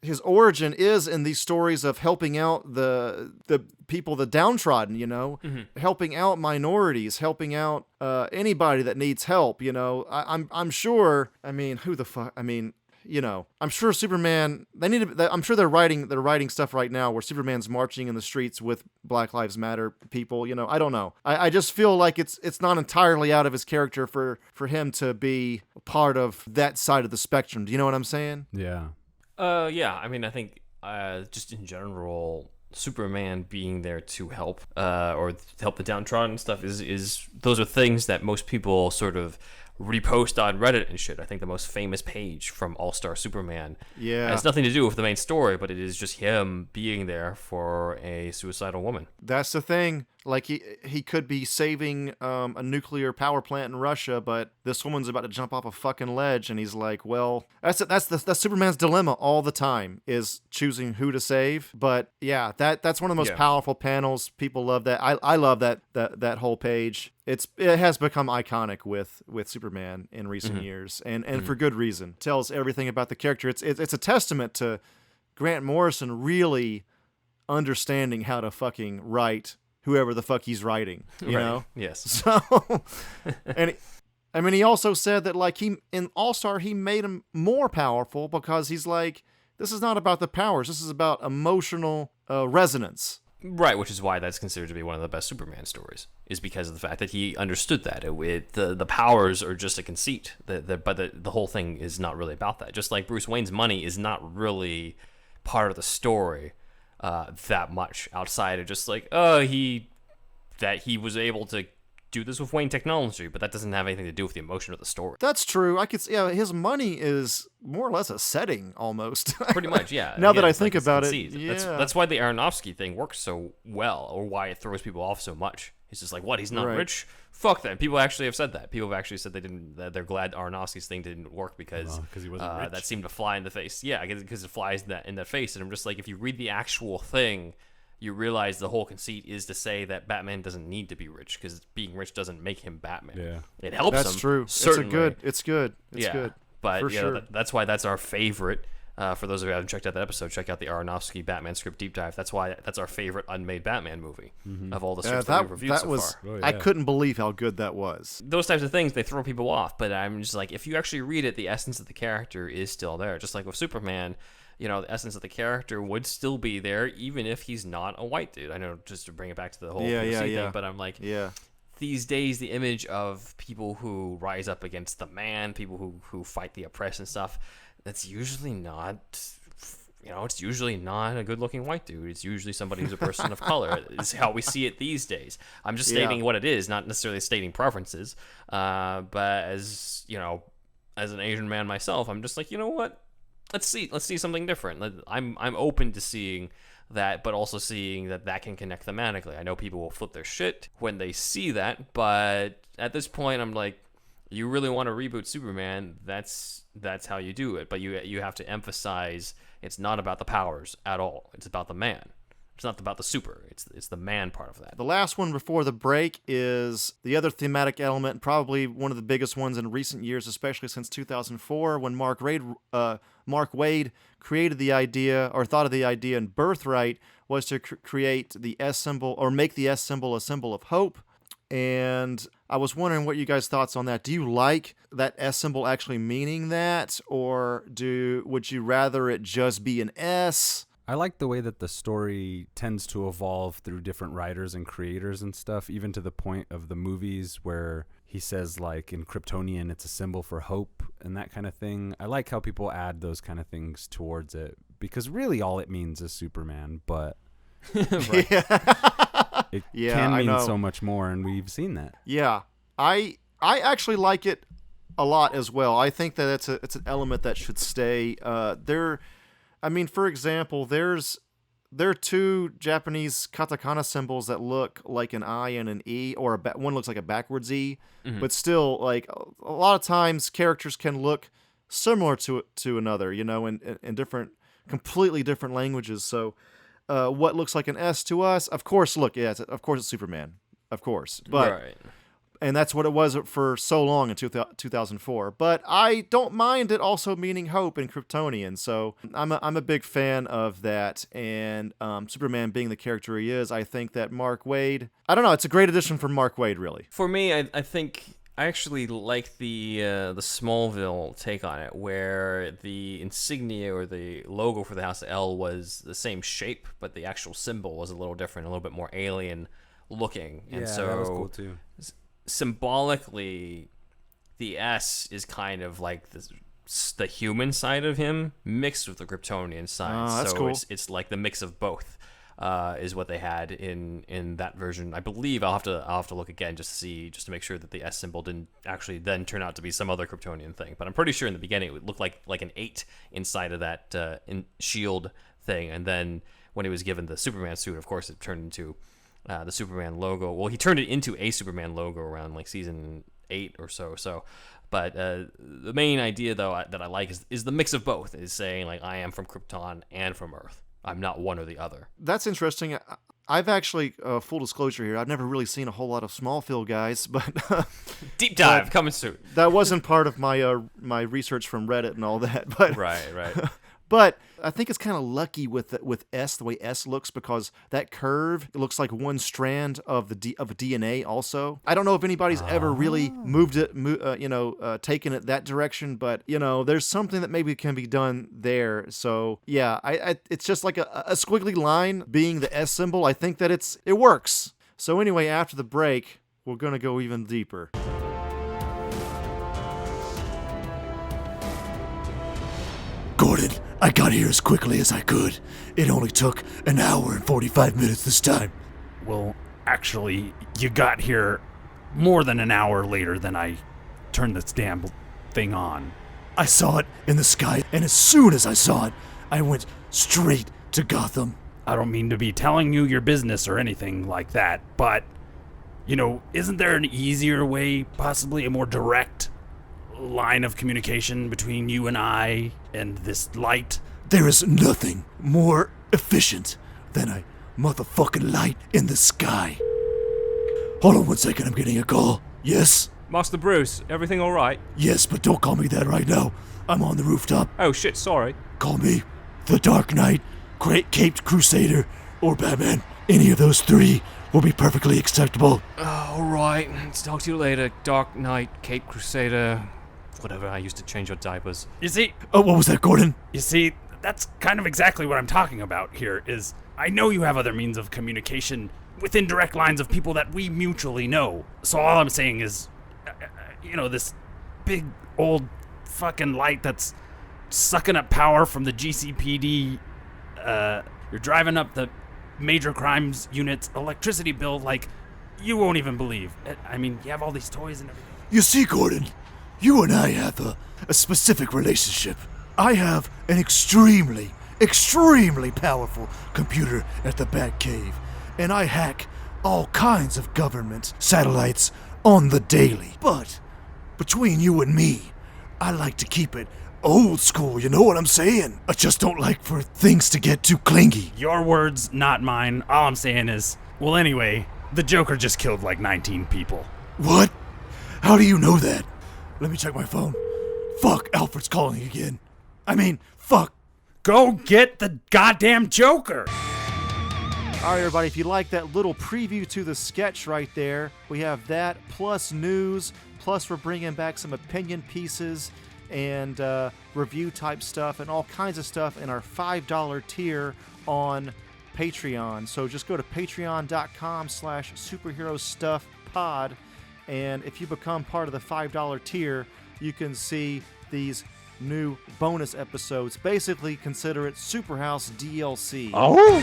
his origin is in these stories of helping out the people, the downtrodden, you know, helping out minorities, helping out anybody that needs help. You know, I'm sure. I mean, who the fuck? I mean. You know, I'm sure Superman. I'm sure they're writing stuff right now where Superman's marching in the streets with Black Lives Matter people. You know, I don't know. I just feel like it's not entirely out of his character for him to be part of that side of the spectrum. Do you know what I'm saying? Yeah. Yeah. I mean, I think just in general, Superman being there to help or help the downtrodden and stuff is those are things that most people sort of repost on Reddit and shit. I think the most famous page from All-Star Superman has nothing to do with the main story, but it is just him being there for a suicidal woman. That's the thing. Like he could be saving a nuclear power plant in Russia, but this woman's about to jump off a fucking ledge, and he's like, "Well, that's Superman's dilemma all the time, is choosing who to save." But yeah, that's one of the most powerful panels. People love that. I love that whole page. It has become iconic with Superman in recent years, and for good reason. Tells everything about the character. It's a testament to Grant Morrison really understanding how to fucking write whoever the fuck he's writing, you know? Yes. So, and I mean, he also said that like in All-Star, he made him more powerful because he's like, this is not about the powers. This is about emotional resonance. Right, which is why that's considered to be one of the best Superman stories, is because of the fact that he understood that the powers are just a conceit, but the whole thing is not really about that. Just like Bruce Wayne's money is not really part of the story that much outside of just like he was able to do this with Wayne technology, but that doesn't have anything to do with the emotion of the story. That's true. His money is more or less a setting almost. Pretty much, yeah. Now that I think about it, that's why the Aronofsky thing works so well, or why it throws people off so much. He's just like, what? He's not rich? Fuck that. People actually have said that. People have actually said that they're glad Aronofsky's thing didn't work because he wasn't rich. That seemed to fly in the face. Yeah, because it flies in that face. And I'm just like, if you read the actual thing, you realize the whole conceit is to say that Batman doesn't need to be rich because being rich doesn't make him Batman. Yeah, it helps him. That's true. Certainly. It's good. It's good. But for sure. That's why that's our favorite For those of you who haven't checked out that episode, check out the Aronofsky Batman script deep dive. That's our favorite unmade Batman movie of all the scripts that we've reviewed so far. Oh, yeah. I couldn't believe how good that was. Those types of things, they throw people off, but I'm just like, if you actually read it, the essence of the character is still there. Just like with Superman, the essence of the character would still be there, even if he's not a white dude. I know, just to bring it back to the whole POC thing, but I'm like, these days, the image of people who rise up against the man, people who fight the oppressed and stuff, that's usually not, it's usually not a good-looking white dude. It's usually somebody who's a person of color. It's how we see it these days. I'm just stating what it is, not necessarily stating preferences. But as an Asian man myself, I'm just like, you know what? Let's see something different. I'm open to seeing that, but also seeing that can connect thematically. I know people will flip their shit when they see that, but at this point, I'm like, you really want to reboot Superman, that's how you do it. But you have to emphasize it's not about the powers at all. It's about the man. It's not about the super. It's the man part of that. The last one before the break is the other thematic element, probably one of the biggest ones in recent years, especially since 2004, when Mark Waid created the idea, or thought of the idea in Birthright, was to create the S symbol, or make the S symbol a symbol of hope. And I was wondering what you guys' thoughts on that. Do you like that S symbol actually meaning that, or would you rather it just be an S? I like the way that the story tends to evolve through different writers and creators and stuff, even to the point of the movies where he says, like, in Kryptonian, it's a symbol for hope and that kind of thing. I like how people add those kind of things towards it, because really all it means is Superman, but it can mean so much more, and we've seen that. Yeah, I actually like it a lot as well. I think that it's an element that should stay. For example, there are two Japanese katakana symbols that look like an I and an E, or one looks like a backwards E, but still, like, a lot of times characters can look similar to another, in different, completely different languages. So, what looks like an S to us, of course, of course it's Superman, of course, but. Right. And that's what it was for so long in 2004. But I don't mind it also meaning hope in Kryptonian. So I'm a big fan of that. And Superman being the character he is, I think that Mark Waid, I don't know, it's a great addition for Mark Waid, really. For me, I think I actually like the Smallville take on it, where the insignia or the logo for the House of L was the same shape, but the actual symbol was a little different, a little bit more alien looking. And so that was cool too. Symbolically, the S is kind of like the human side of him mixed with the Kryptonian side. That's cool. It's like the mix of both is what they had in that version. I believe I'll have to look again just to make sure that the S symbol didn't actually then turn out to be some other Kryptonian thing. But I'm pretty sure in the beginning it would look like an 8 inside of that shield thing, and then when he was given the Superman suit, of course, it turned into the Superman logo. Well, he turned it into a Superman logo around like season 8 or so. But the main idea, though, that I like is the mix of both. Is saying, like, I am from Krypton and from Earth. I'm not one or the other. That's interesting. I've actually, full disclosure here, I've never really seen a whole lot of Smallville, guys, but deep dive coming soon. That wasn't part of my my research from Reddit and all that. But right. But I think it's kind of lucky with S, the way S looks, because that curve looks like one strand of DNA also. I don't know if anybody's ever really moved it, taken it that direction, but, there's something that maybe can be done there. So, yeah, it's just like a squiggly line being the S symbol. I think that it works. So anyway, after the break, we're going to go even deeper. Gordon, I got here as quickly as I could. It only took an hour and 45 minutes this time. Well, actually, you got here more than an hour later than I turned this damn thing on. I saw it in the sky, and as soon as I saw it, I went straight to Gotham. I don't mean to be telling you your business or anything like that, but, isn't there an easier way, possibly a more direct line of communication between you and I and this light? There is nothing more efficient than a motherfucking light in the sky. Hold on 1 second, I'm getting a call. Yes? Master Bruce, everything all right? Yes, but don't call me that right now. I'm on the rooftop. Oh shit, sorry. Call me the Dark Knight, Great Caped Crusader, or Batman. Any of those three will be perfectly acceptable. All right. Talk to you later, Dark Knight, Cape Crusader, whatever. I used to change your diapers. You see, Oh, what was that, Gordon? that's kind of exactly what I'm talking about here is I know you have other means of communication within direct lines of people that we mutually know. So all I'm saying is, this big old fucking light that's sucking up power from the GCPD, you're driving up the major crimes unit's electricity bill like you won't even believe. I mean, you have all these toys and everything. You see, Gordon, you and I have a specific relationship. I have an extremely powerful computer at the Batcave, and I hack all kinds of government satellites on the daily. But between you and me, I like to keep it old school, you know what I'm saying? I just don't like for things to get too clingy. Your words, not mine. All I'm saying is, well, anyway, the Joker just killed like 19 people. What? How do you know that? Let me check my phone. Fuck, Alfred's calling again. Fuck. Go get the goddamn Joker! All right, everybody, if you like that little preview to the sketch right there, we have that, plus news, plus we're bringing back some opinion pieces and review type stuff and all kinds of stuff in our $5 tier on Patreon. So just go to patreon.com/superherostuffpod, and if you become part of the $5 tier, you can see these new bonus episodes. Basically, consider it Superhouse DLC. Oh?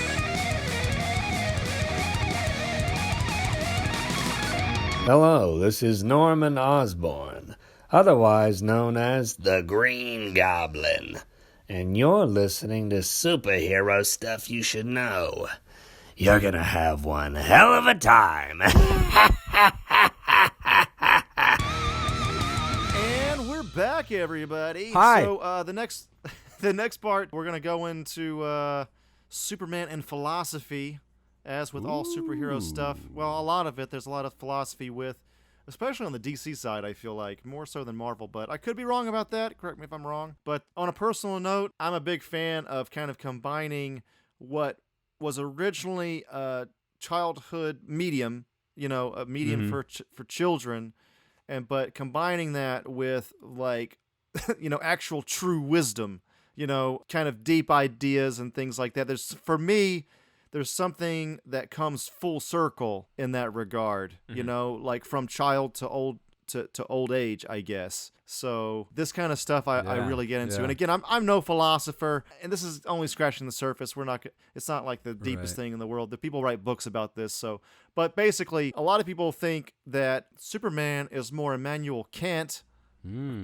Hello, this is Norman Osborn, otherwise known as the Green Goblin, and you're listening to Superhero Stuff You Should Know. You're gonna have one hell of a time. And we're back, everybody. Hi. So the next part, we're gonna go into Superman and philosophy. As with all superhero stuff, well, a lot of it, there's a lot of philosophy with, especially on the DC side, I feel like, more so than Marvel, but I could be wrong about that, correct me if I'm wrong. But on a personal note, I'm a big fan of kind of combining what was originally a childhood medium, a medium for children, but combining that with, like, actual true wisdom, kind of deep ideas and things like that. For me, there's something that comes full circle in that regard, like from child to old age, I guess. So this kind of stuff I really get into. And again, I'm no philosopher, and this is only scratching the surface. It's not like the deepest thing in the world. The people write books about this. But basically, a lot of people think that Superman is more Immanuel Kant, and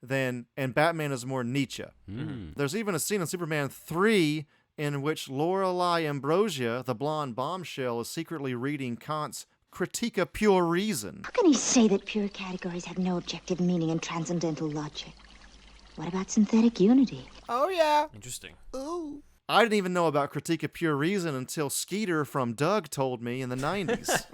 Batman is more Nietzsche. There's even a scene in Superman 3 in which Lorelei Ambrosia, the blonde bombshell, is secretly reading Kant's Critique of Pure Reason. How can he say that pure categories have no objective meaning and transcendental logic? What about synthetic unity? Oh, yeah. Interesting. Ooh. I didn't even know about Critique of Pure Reason until Skeeter from Doug told me in the 90s.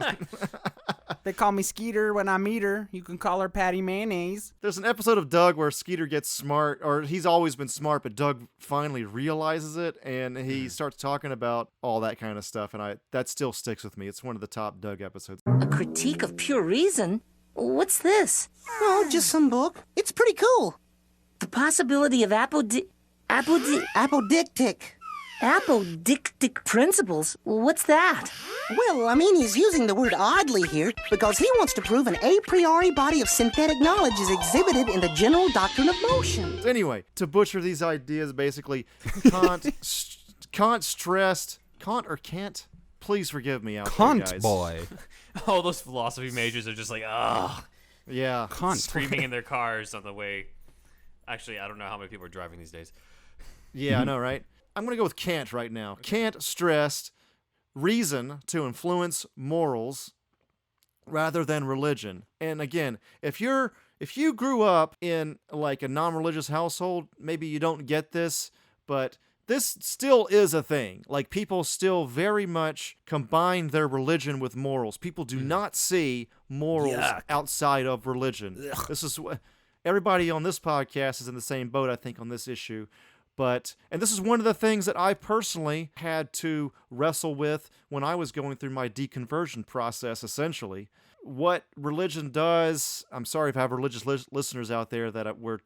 They call me Skeeter when I meet her. You can call her Patty Mayonnaise. There's an episode of Doug where Skeeter gets smart, or he's always been smart, but Doug finally realizes it, and he starts talking about all that kind of stuff, and that still sticks with me. It's one of the top Doug episodes. A critique of pure reason? What's this? Oh, just some book. It's pretty cool. The possibility of apodictic principles? What's that? Well, he's using the word oddly here because he wants to prove an a priori body of synthetic knowledge is exhibited in the general doctrine of motion. Anyway, to butcher these ideas, basically, Kant stressed... Kant or Kant? Please forgive me out there, guys. Kant boy. All those philosophy majors are just like, ugh. Yeah. Kant. Screaming in their cars on the way. Actually, I don't know how many people are driving these days. Yeah, I know, right? I'm going to go with Kant right now. Kant stressed reason to influence morals rather than religion. And again, if you grew up in like a non-religious household, maybe you don't get this, but this still is a thing. Like, people still very much combine their religion with morals. People do not see morals outside of religion. This is everybody on this podcast is in the same boat, I think, on this issue. And this is one of the things that I personally had to wrestle with when I was going through my deconversion process, essentially. What religion does, I'm sorry if I have religious listeners out there that we're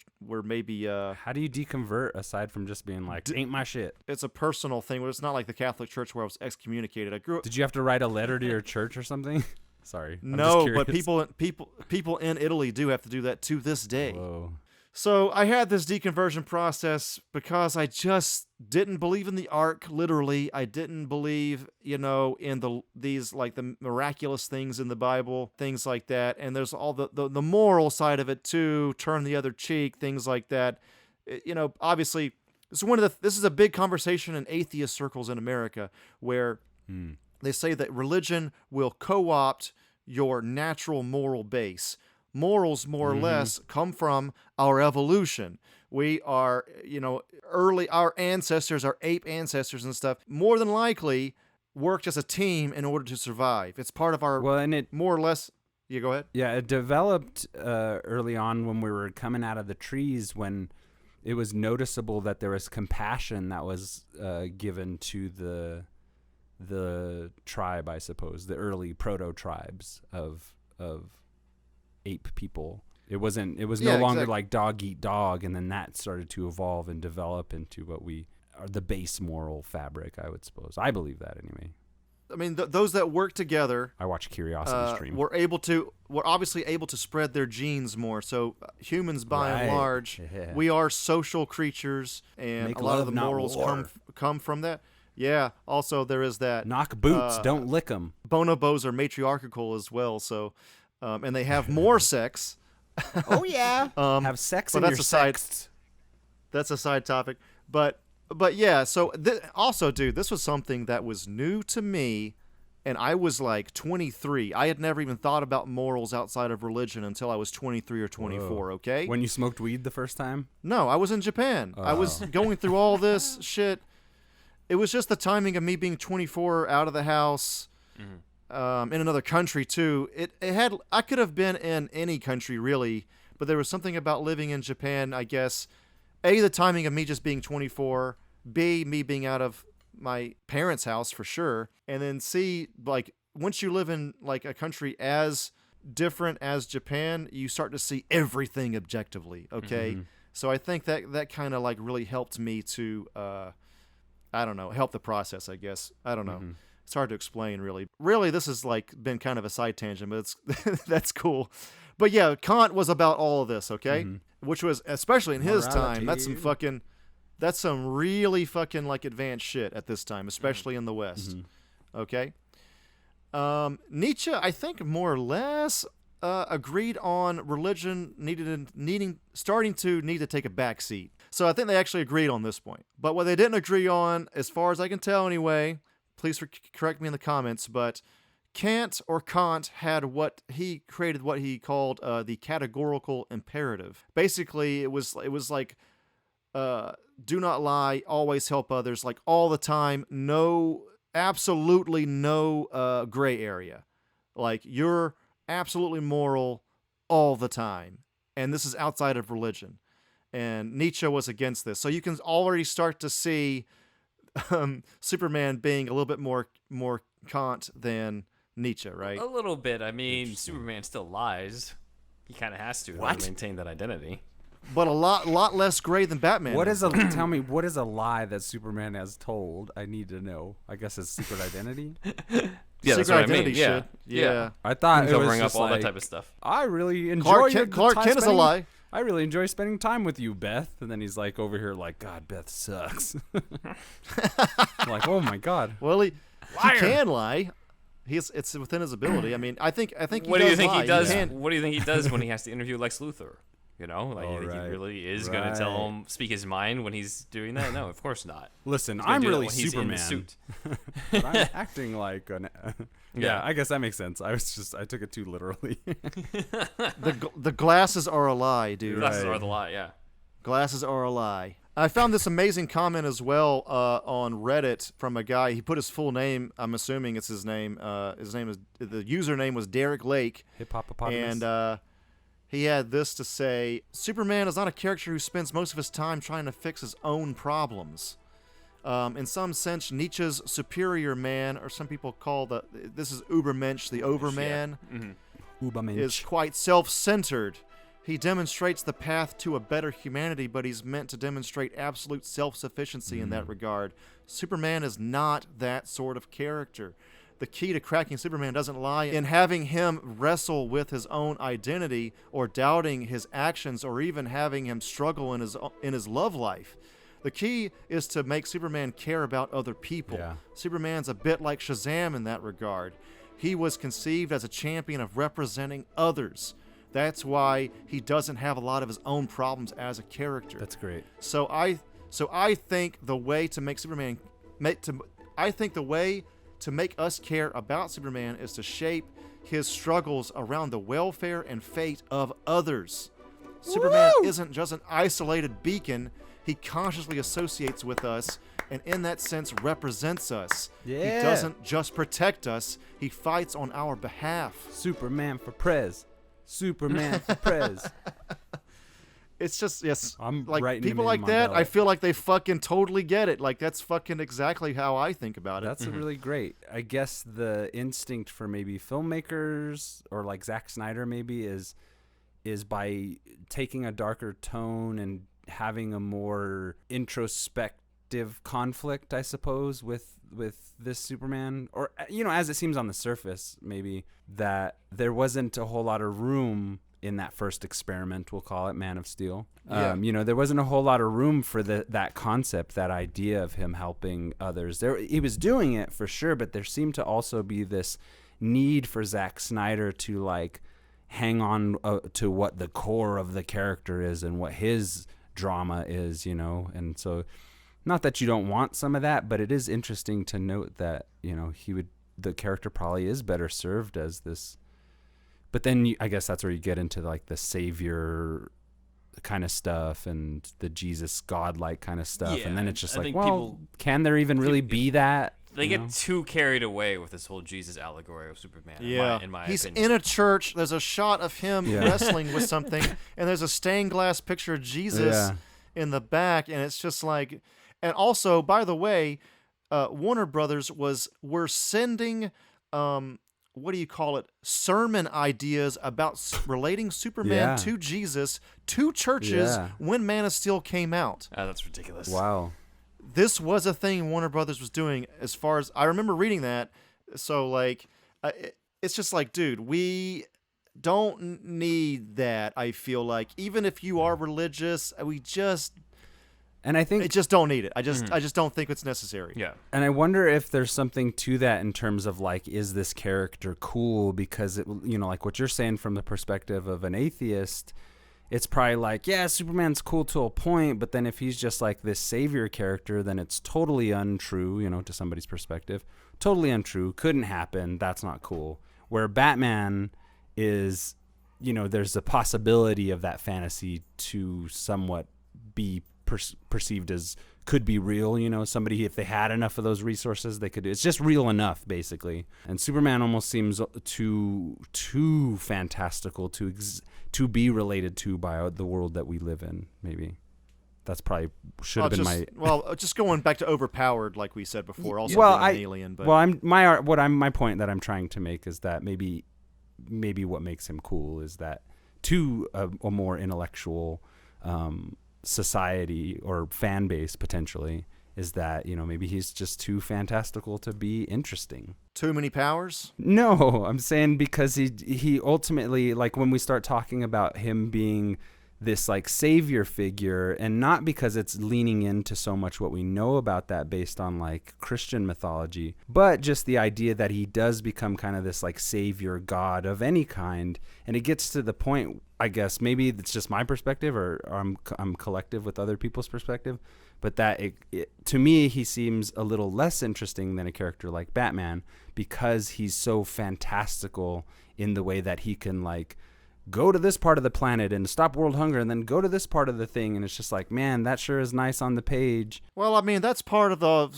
maybe... How do you deconvert aside from just being like, ain't my shit? It's a personal thing. It's not like the Catholic Church where I was excommunicated. I grew up... Did you have to write a letter to your church or something? Sorry. No, but people in Italy do have to do that to this day. Whoa. So I had this deconversion process because I just didn't believe in the ark, literally. I didn't believe, in these like the miraculous things in the Bible, things like that. And there's all the moral side of it too, turn the other cheek, things like that. Obviously, this is a big conversation in atheist circles in America where they say that religion will co-opt your natural moral base. Morals, more or less, come from our evolution. We are, our ancestors, our ape ancestors and stuff, more than likely worked as a team in order to survive. It's part of our, more or less... Yeah, go ahead. Yeah, it developed early on when we were coming out of the trees, when it was noticeable that there was compassion that was given to the tribe, I suppose, the early proto-tribes of ape people. It was no longer like dog eat dog, and then that started to evolve and develop into what we are, the base moral fabric, I would suppose. I believe that anyway. I mean, those that work together, I watch Curiosity Stream, were obviously able to spread their genes more. So humans, by and large, we are social creatures, and a lot of the morals come from that. Yeah. Also, there is that knock boots, don't lick them. Bonobos are matriarchal as well. So. And they have more sex. Oh yeah, have sex in your sex. That's a side topic, but yeah. So also, dude, this was something that was new to me, and I was like 23. I had never even thought about morals outside of religion until I was 23 or 24. Whoa. Okay. When you smoked weed the first time? No, I was in Japan. I was going through all this shit. It was just the timing of me being 24, out of the house. Mm-hmm. In another country too. I could have been in any country really, but there was something about living in Japan, I guess. A, the timing of me just being 24, B, me being out of my parents' house for sure, and then C, like once you live in like a country as different as Japan, you start to see everything objectively, okay? Mm-hmm. So I think that kind of like really helped me to help the process, I guess. I don't know. Mm-hmm. It's hard to explain, really. Really, this has like been kind of a side tangent, but that's cool. But yeah, Kant was about all of this, okay? Mm-hmm. Which was, especially in his time, that's some really fucking like advanced shit at this time, especially in the West. Mm-hmm. Okay? Nietzsche, I think more or less agreed on religion starting to need to take a back seat. So I think they actually agreed on this point. But what they didn't agree on, as far as I can tell anyway, please correct me in the comments, but Kant had what he called the categorical imperative. Basically, it was like, do not lie, always help others, like all the time, absolutely no gray area. Like you're absolutely moral all the time. And this is outside of religion. And Nietzsche was against this. So you can already start to see Superman being a little bit more Kant than Nietzsche, right? A little bit. I mean, Superman still lies. He kind of has to maintain that identity. But a lot less gray than Batman. Tell me, what is a lie that Superman has told? I need to know. I guess his secret identity. Yeah, that's what I mean. Yeah. I thought he's covering up all that type of stuff. I really enjoy Clark Kent is a lie. I really enjoy spending time with you, Beth. And then he's like over here like, God, Beth sucks. Like, oh my God. Well, he can lie. It's within his ability. I mean, I think. What do you think he does? What do you think he does when he has to interview Lex Luthor? You know, like you think he really is going to speak his mind when he's doing that? No, of course not. Listen, I'm really Superman. But I'm acting like an. Yeah, I guess that makes sense. I took it too literally. The glasses are a lie, dude. The glasses are the lie, yeah. Glasses are a lie. I found this amazing comment as well on Reddit from a guy. He put his full name. I'm assuming it's his name. The username was Derek Lake. Hip Hop Hippopotamus. And he had this to say: Superman is not a character who spends most of his time trying to fix his own problems. In some sense, Nietzsche's superior man, or some people call this is Übermensch, the Overman, is quite self-centered. He demonstrates the path to a better humanity, but he's meant to demonstrate absolute self-sufficiency in that regard. Superman is not that sort of character. The key to cracking Superman doesn't lie in having him wrestle with his own identity, or doubting his actions, or even having him struggle in his love life. The key is to make Superman care about other people. Yeah. Superman's a bit like Shazam in that regard. He was conceived as a champion of representing others. That's why he doesn't have a lot of his own problems as a character. That's great. So I think the way to make the way to make us care about Superman is to shape his struggles around the welfare and fate of others. Superman isn't just an isolated beacon. He consciously associates with us, and in that sense represents us. Yeah. He doesn't just protect us, he fights on our behalf. Superman for Prez. Superman for Prez. It's just, yes, I'm like writing people him like in that, Mandela. I feel like they fucking totally get it. Like, that's fucking exactly how I think about it. That's really great. I guess the instinct for maybe filmmakers, or like Zack Snyder maybe, is by taking a darker tone and having a more introspective conflict, I suppose, with this Superman, or as it seems on the surface, maybe that there wasn't a whole lot of room in that first experiment, we'll call it, Man of Steel. Yeah. There wasn't a whole lot of room for that concept, that idea of him helping others. He was doing it for sure, but there seemed to also be this need for Zack Snyder to like hang on to what the core of the character is and what his drama is, and so, not that you don't want some of that, but it is interesting to note that the character probably is better served as this. But then I guess that's where you get into like the savior kind of stuff and the Jesus godlike kind of stuff, and then it's just like, well, can there even really be that? They get too carried away with this whole Jesus allegory of Superman. Yeah, in my he's opinion. in a church. There's a shot of him wrestling with something, and there's a stained glass picture of Jesus in the back, and it's just like. And also, by the way, Warner Brothers were sending what do you call it? Sermon ideas about relating Superman to Jesus to churches when Man of Steel came out. Oh, that's ridiculous. Wow. This was a thing Warner Brothers was doing, as far as I remember reading that. So, like, it's just like, dude, we don't need that, I feel like. Even if you are religious, we just... And I think... I just don't need it. I just don't think it's necessary. Yeah. And I wonder if there's something to that in terms of, like, is this character cool? Because, like what you're saying from the perspective of an atheist... It's probably like, yeah, Superman's cool to a point, but then if he's just like this savior character, then it's totally untrue, to somebody's perspective. Totally untrue. Couldn't happen. That's not cool. Where Batman is, there's a possibility of that fantasy to somewhat be perceived as could be real. Somebody, if they had enough of those resources, they could do. It's just real enough, basically. And Superman almost seems too fantastical to be related to by the world that we live in. Maybe that's probably should have been my. Well, just going back to overpowered, like we said before. Also, well, being an alien. But my point that I'm trying to make is that maybe what makes him cool is that to a more intellectual society or fan base potentially is that maybe he's just too fantastical to be interesting. Too many powers? No, I'm saying because he ultimately, like, when we start talking about him being this like savior figure, and not because it's leaning into so much what we know about that based on like Christian mythology, but just the idea that he does become kind of this like savior god of any kind. And it gets to the point, I guess maybe it's just my perspective, or I'm collective with other people's perspective, but that to me he seems a little less interesting than a character like Batman, because he's so fantastical in the way that he can like go to this part of the planet and stop world hunger, and then go to this part of the thing, and it's just like, man, that sure is nice on the page. Well, I mean, that's part of the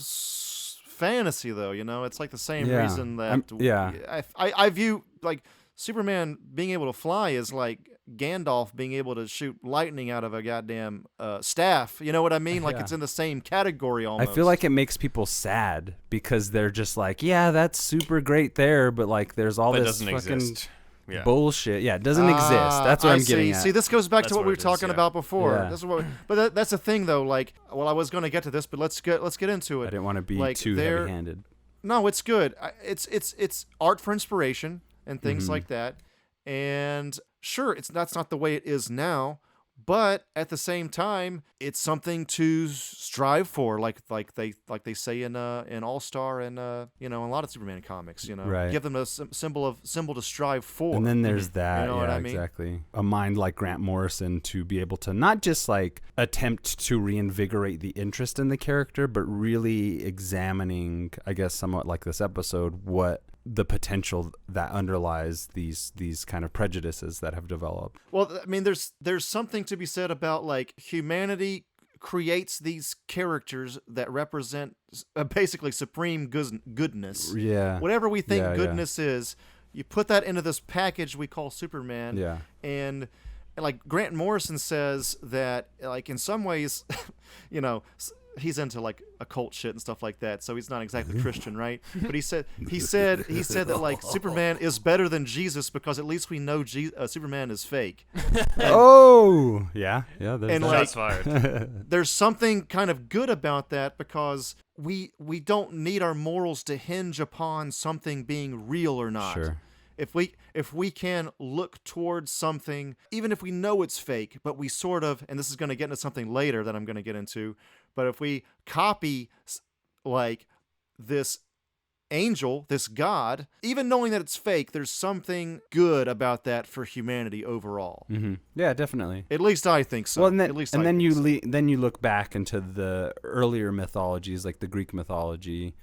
fantasy, though. It's like the same reason that I view like Superman being able to fly is like Gandalf being able to shoot lightning out of a goddamn staff. You know what I mean? Like it's in the same category almost. I feel like it makes people sad because they're just like, yeah, that's super great there, but like there's all this fucking bullshit. Yeah, it doesn't exist. That's what I'm getting at. See, this goes back to what we were talking about before. Yeah. This is what that's the thing though. Like, well, I was going to get to this, but let's get into it. I didn't want to be too heavy-handed. No, it's good. It's art for inspiration and things like that. And sure, that's not the way it is now, but at the same time, it's something to strive for, like they say in All-Star and in a lot of Superman comics. Right. Give them a symbol to strive for. And then there's that. You know what I mean? Exactly. A mind like Grant Morrison to be able to not just like attempt to reinvigorate the interest in the character, but really examining, I guess, somewhat like this episode, what the potential that underlies these kind of prejudices that have developed. Well, I mean, there's something to be said about like humanity creates these characters that represent basically supreme goodness. Yeah. Whatever we think goodness is, you put that into this package we call Superman. Yeah. And like Grant Morrison says that like in some ways, he's into like occult shit and stuff like that, so he's not exactly Christian, right? But he said that like Superman is better than Jesus because at least we know Superman is fake. And, yeah. And like, there's something kind of good about that because we don't need our morals to hinge upon something being real or not. Sure. If we can look towards something, even if we know it's fake, but we sort of, and this is going to get into something later that I'm going to get into, but if we copy like this angel, this God, even knowing that it's fake, there's something good about that for humanity overall. Mm-hmm. Yeah, definitely. At least I think so. Well, then you look back into the earlier mythologies, like the Greek mythology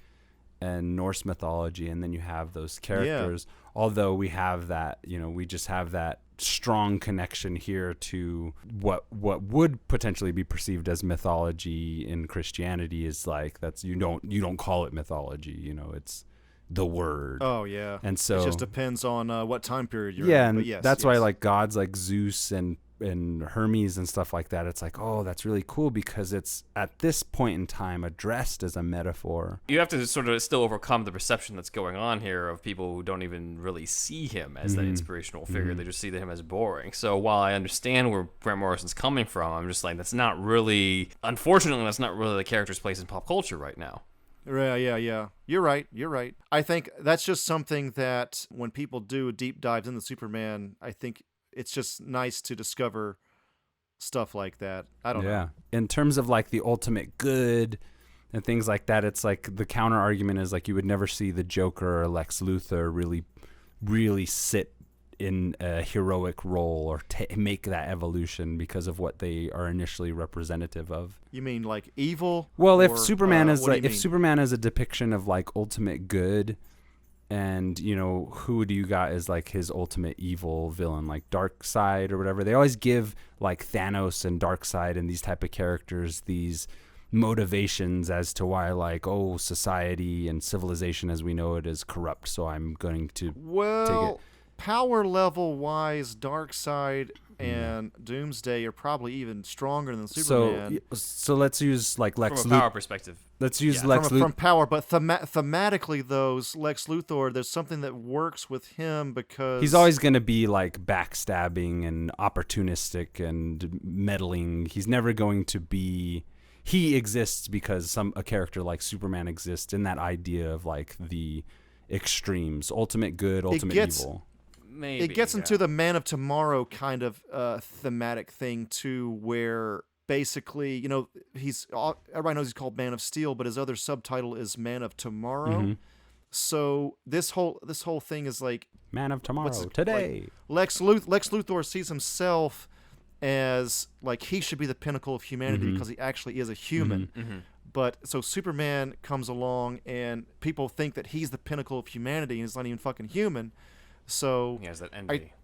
and Norse mythology, and then you have those characters. Yeah. Although we have that, we just have that strong connection here to what would potentially be perceived as mythology in Christianity is like you don't call it mythology, it's the word. Oh yeah. And so it just depends on what time period you're in. And yes, that's why like gods like Zeus and Hermes and stuff like that, it's like, oh, that's really cool because it's at this point in time addressed as a metaphor. You have to sort of still overcome the perception that's going on here of people who don't even really see him as that inspirational figure. They just see him as boring. So while I understand where Grant Morrison's coming from, I'm just like, unfortunately, that's not really the character's place in pop culture right now. Yeah. You're right. I think that's just something that when people do deep dives into Superman, I think it's just nice to discover stuff like that. I don't know. Yeah. In terms of like the ultimate good and things like that, it's like the counter argument is like you would never see the Joker or Lex Luthor really sit in a heroic role or make that evolution because of what they are initially representative of. You mean like evil? Well, if Superman is like, if Superman is a depiction of like ultimate good, and who do you got as like his ultimate evil villain, like Darkseid or whatever? They always give like Thanos and Darkseid and these type of characters these motivations as to why like, oh, society and civilization as we know it is corrupt, so I'm going to take it. Power level wise, Darkseid and Doomsday are probably even stronger than Superman. So let's use like Lex Luthor. From a power perspective. Let's use Lex Luthor. From power, but thematically, Lex Luthor, there's something that works with him because he's always going to be like backstabbing and opportunistic and meddling. He's never going to be. He exists because a character like Superman exists in that idea of like the extremes, ultimate good, ultimate evil. Maybe, it gets into the Man of Tomorrow kind of thematic thing too, where basically, everybody knows he's called Man of Steel, but his other subtitle is Man of Tomorrow. Mm-hmm. So this whole thing is like Man of Tomorrow today. Like Lex Luthor sees himself as like he should be the pinnacle of humanity because he actually is a human. Mm-hmm. But so Superman comes along and people think that he's the pinnacle of humanity and he's not even fucking human. So he has that envy.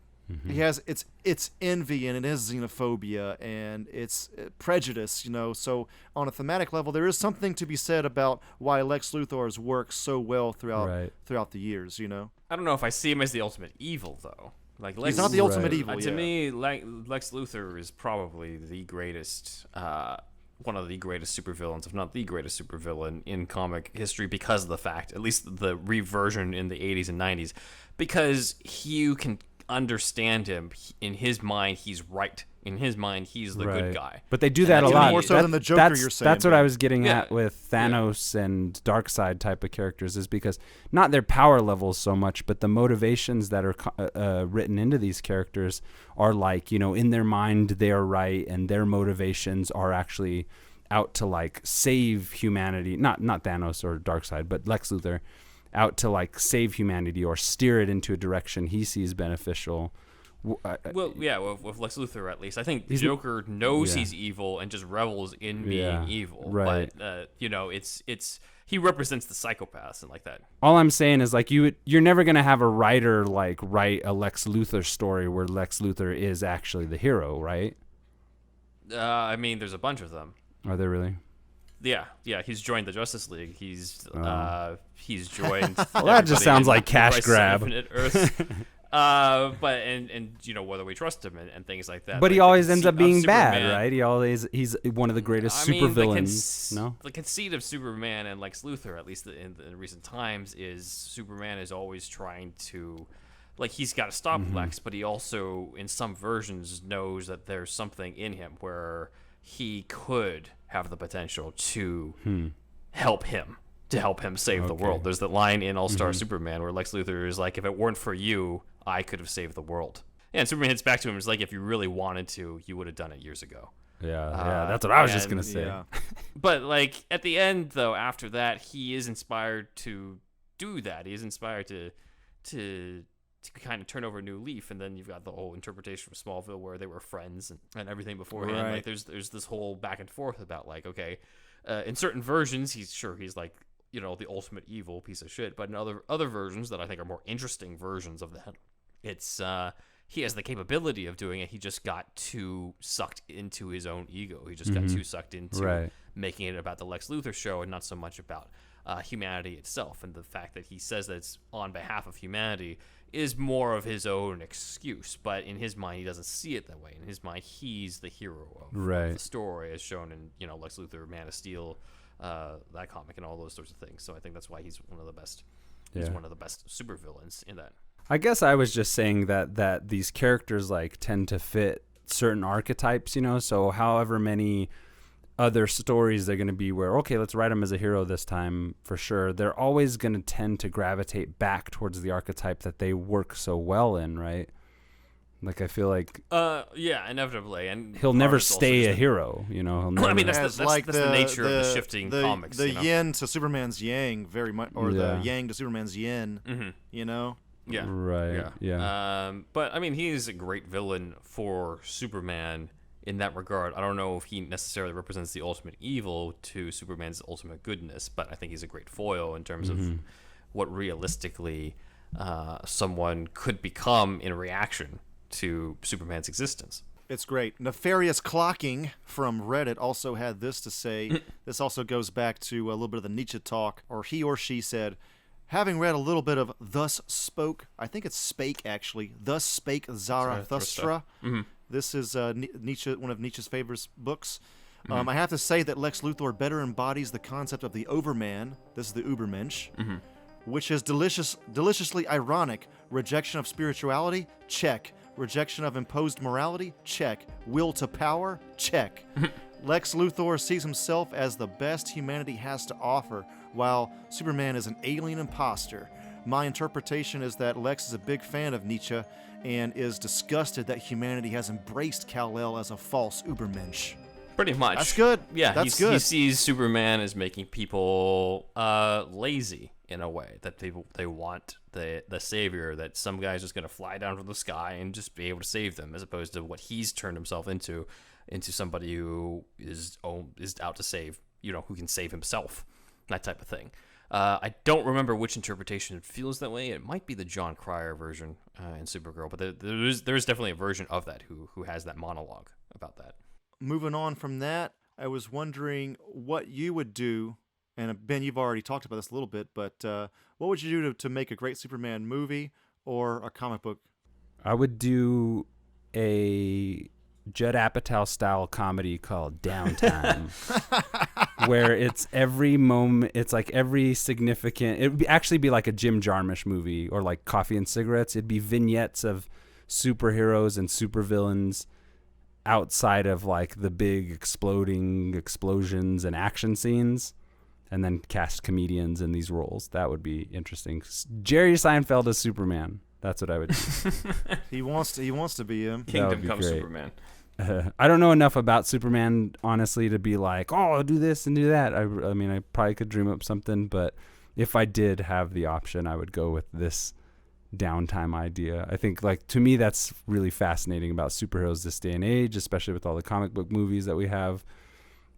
He has it's envy and it is xenophobia and it's prejudice, So on a thematic level, there is something to be said about why Lex Luthor has worked so well throughout the years, I don't know if I see him as the ultimate evil though. Like he's not the ultimate evil. To me, Lex Luthor is probably the greatest, one of the greatest supervillains, if not the greatest supervillain in comic history, because of the fact, at least the reversion in the 80s and 90s, because you can understand him. In his mind, he's right. In his mind, he's the good guy. But they do that a lot. More so than the Joker, you're saying. That's what I was getting at with Thanos and Darkseid type of characters, is because not their power levels so much, but the motivations that are written into these characters are like, in their mind, they are right, and their motivations are actually out to like save humanity. Not Thanos or Darkseid, but Lex Luthor, out to like save humanity or steer it into a direction he sees beneficial. With Lex Luthor, at least, I think Joker knows he's evil and just revels in being evil. Right. But it's he represents the psychopaths and like that. All I'm saying is like you're never gonna have a writer like write a Lex Luthor story where Lex Luthor is actually the hero, right? I mean, there's a bunch of them. Are there really? Yeah. He's joined the Justice League. He's joined. Well, that just sounds like cash grab. But whether we trust him and things like that. But he always ends up being bad, right? He's one of the greatest supervillains. The conceit of Superman and Lex Luthor, at least in recent times, is Superman is always trying to, like, he's got to stop Lex, but he also, in some versions, knows that there's something in him where he could have the potential to help him. To help him save the world. There's that line in All-Star Superman where Lex Luthor is like, if it weren't for you, I could have saved the world. Yeah, and Superman hits back to him. It's like, if you really wanted to, you would have done it years ago. Yeah, that's what I was just going to say. Yeah. But, like, at the end, though, after that, he is inspired to do that. He is inspired to kind of turn over a new leaf, and then you've got the whole interpretation of Smallville where they were friends and everything beforehand. Right. Like, there's this whole back and forth about, like, okay, in certain versions, he's like, the ultimate evil piece of shit. But in other versions that I think are more interesting versions of that, it's he has the capability of doing it. He just got too sucked into his own ego. He just got too sucked into making it about the Lex Luthor show and not so much about humanity itself. And the fact that he says that it's on behalf of humanity is more of his own excuse. But in his mind, he doesn't see it that way. In his mind, he's the hero of the story, as shown in Lex Luthor, Man of Steel, that comic, and all those sorts of things. So I think that's why he's one of the best. He's one of the best supervillains in that. I guess I was just saying that these characters like tend to fit certain archetypes, So however many other stories they're going to be where, okay, let's write him as a hero this time for sure, they're always going to tend to gravitate back towards the archetype that they work so well in, right? Like, I feel like inevitably, and he'll never stay a hero, He'll never. I mean, that's the nature of the shifting comics. The yin to Superman's yang, very much, or the yang to Superman's yin. Yeah. Right. Yeah. But I mean, he's a great villain for Superman in that regard. I don't know if he necessarily represents the ultimate evil to Superman's ultimate goodness, but I think he's a great foil in terms of what realistically someone could become in reaction to Superman's existence. It's great. Nefarious Clocking from Reddit also had this to say. This also goes back to a little bit of the Nietzsche talk, or he or she said, having read a little bit of Thus Spoke, I think it's Spake actually, Thus Spake Zarathustra. This is Nietzsche, one of Nietzsche's favorite books. I have to say that Lex Luthor better embodies the concept of the Overman, this is the Ubermensch, which is deliciously ironic. Rejection of spirituality? Check. Rejection of imposed morality? Check. Will to power? Check. Lex Luthor sees himself as the best humanity has to offer, while Superman is an alien imposter. My interpretation is that Lex is a big fan of Nietzsche and is disgusted that humanity has embraced Kal-El as a false Ubermensch. Pretty much. That's good. Yeah, that's good. He sees Superman as making people lazy in a way, that they want the savior, that some guy's just going to fly down from the sky and just be able to save them, as opposed to what he's turned himself into somebody who is out to save, who can save himself, that type of thing. I don't remember which interpretation feels that way. It might be the John Cryer version in Supergirl, but there's definitely a version of that who has that monologue about that. Moving on from that, I was wondering what you would do, and Ben, you've already talked about this a little bit, but what would you do to make a great Superman movie or a comic book I would do a Judd Apatow style comedy called Downtime, where it's every moment, it's like every significant, it would actually be like a Jim Jarmusch movie or like Coffee and Cigarettes. It'd be vignettes of superheroes and supervillains outside of like the big exploding explosions and action scenes, and then cast comedians in these roles. That would be interesting. Jerry Seinfeld as Superman. That's what I would do. He wants to be him. Kingdom Come Superman. I don't know enough about Superman, honestly, to be like, oh, I'll do this and do that. I mean, I probably could dream up something, but if I did have the option, I would go with this Downtime idea. I think, like, to me, that's really fascinating about superheroes this day and age, especially with all the comic book movies that we have.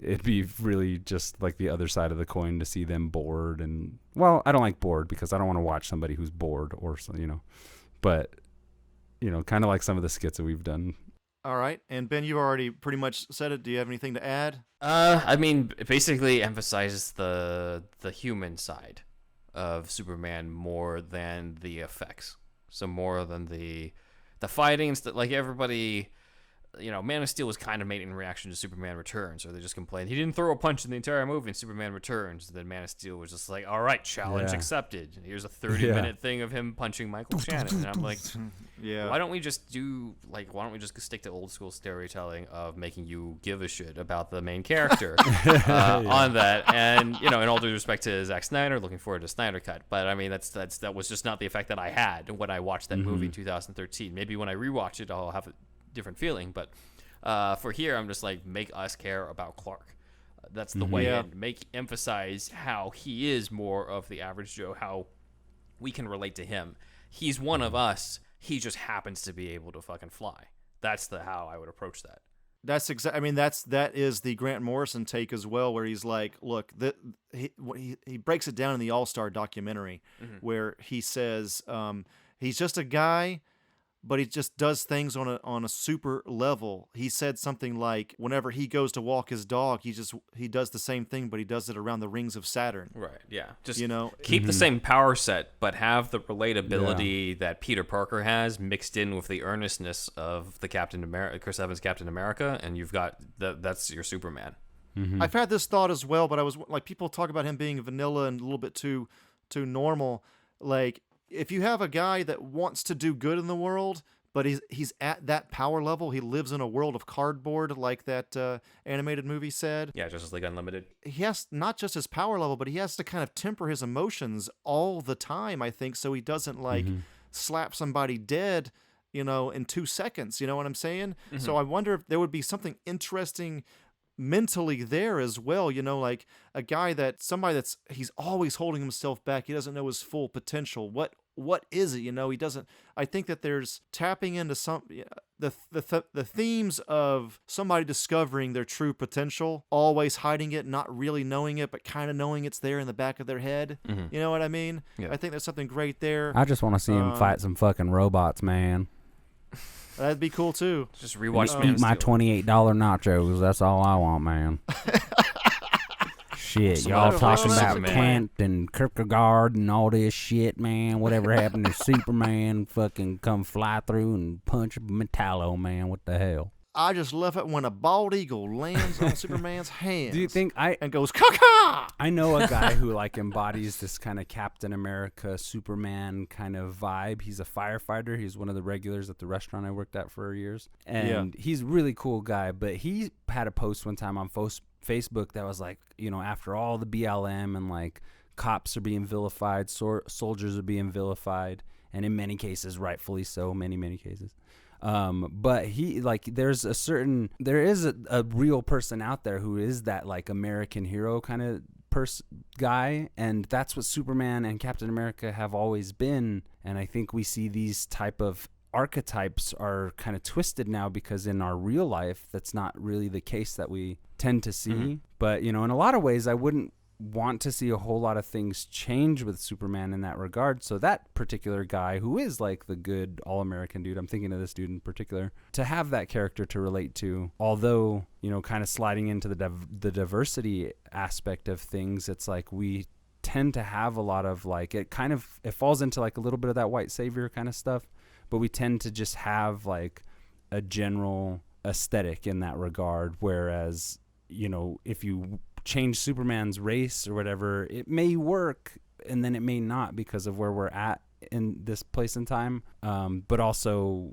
It'd be really just like the other side of the coin to see them bored. And, well, I don't like bored because I don't want to watch somebody who's bored or, you know, but, you know, kind of like some of the skits that we've done. All right. And Ben, you already pretty much said it. Do you have anything to add? I mean, it basically emphasizes the human side of Superman more than the effects. So more than the fighting and stuff. Like, everybody, you know, Man of Steel was kind of made in reaction to Superman Returns, or they just complained he didn't throw a punch in the entire movie in Superman Returns. Then Man of Steel was just like, all right, challenge accepted. Here's a 30-minute thing of him punching Michael Shannon. And I'm like, why don't we just stick to old school storytelling of making you give a shit about the main character on that? And, you know, in all due respect to Zack Snyder, looking forward to Snyder Cut. But I mean, that was just not the effect that I had when I watched that movie in 2013. Maybe when I rewatch it, I'll have a different feeling, but for here, I'm just like, make us care about Clark. That's the way in. Emphasize how he is more of the average Joe, how we can relate to him. He's one of us. He just happens to be able to fucking fly. That's how I would approach that. That's exactly. I mean, that is the Grant Morrison take as well, where he's like, look, he breaks it down in the All-Star documentary, where he says he's just a guy, but he just does things on a super level. He said something like, whenever he goes to walk his dog, he does the same thing, but he does it around the rings of Saturn. Right. Yeah. Just, you know, keep the same power set, but have the relatability that Peter Parker has mixed in with the earnestness of the Captain America, Chris Evans Captain America, and you've got that's your Superman. I've had this thought as well, but I was like, people talk about him being vanilla and a little bit too normal. Like, if you have a guy that wants to do good in the world, but he's at that power level, he lives in a world of cardboard, like that animated movie said. Yeah, Justice League Unlimited. He has not just his power level, but he has to kind of temper his emotions all the time, I think, so he doesn't like slap somebody dead, you know, in 2 seconds. You know what I'm saying? So I wonder if there would be something interesting mentally there as well, you know, like he's always holding himself back. He doesn't know his full potential. What is it? You know, he doesn't. I think that there's tapping into the themes of somebody discovering their true potential, always hiding it, not really knowing it, but kind of knowing it's there in the back of their head. You know what I mean? Yeah. I think there's something great there. I just want to see him fight some fucking robots, man. That'd be cool too. Just rewatch eat my $28 nachos. That's all I want, man. Shit, y'all talking about Kent and Kierkegaard and all this shit, man. Whatever happened to Superman? Fucking come fly through and punch a Metallo, man. What the hell? I just love it when a bald eagle lands on Superman's hands. Do you think and goes caca? I know a guy who like embodies this kind of Captain America, Superman kind of vibe. He's a firefighter. He's one of the regulars at the restaurant I worked at for years, and he's a really cool guy. But he had a post one time on Facebook that was like, you know, after all the BLM and like cops are being vilified, soldiers are being vilified, and in many cases, rightfully so, many cases. But he like there is a real person out there who is that like American hero kind of guy, and that's what Superman and Captain America have always been. And I think we see these type of archetypes are kind of twisted now because in our real life that's not really the case that we tend to see. But you know, in a lot of ways I wouldn't want to see a whole lot of things change with Superman in that regard. So that particular guy who is like the good all-American dude, I'm thinking of this dude in particular, to have that character to relate to, although, you know, kind of sliding into the diversity aspect of things, it's like we tend to have a lot of like, it falls into like a little bit of that white savior kind of stuff. but we tend to just have like a general aesthetic in that regard. Whereas, you know, if you change Superman's race or whatever, it may work and then it may not because of where we're at in this place and time. But also,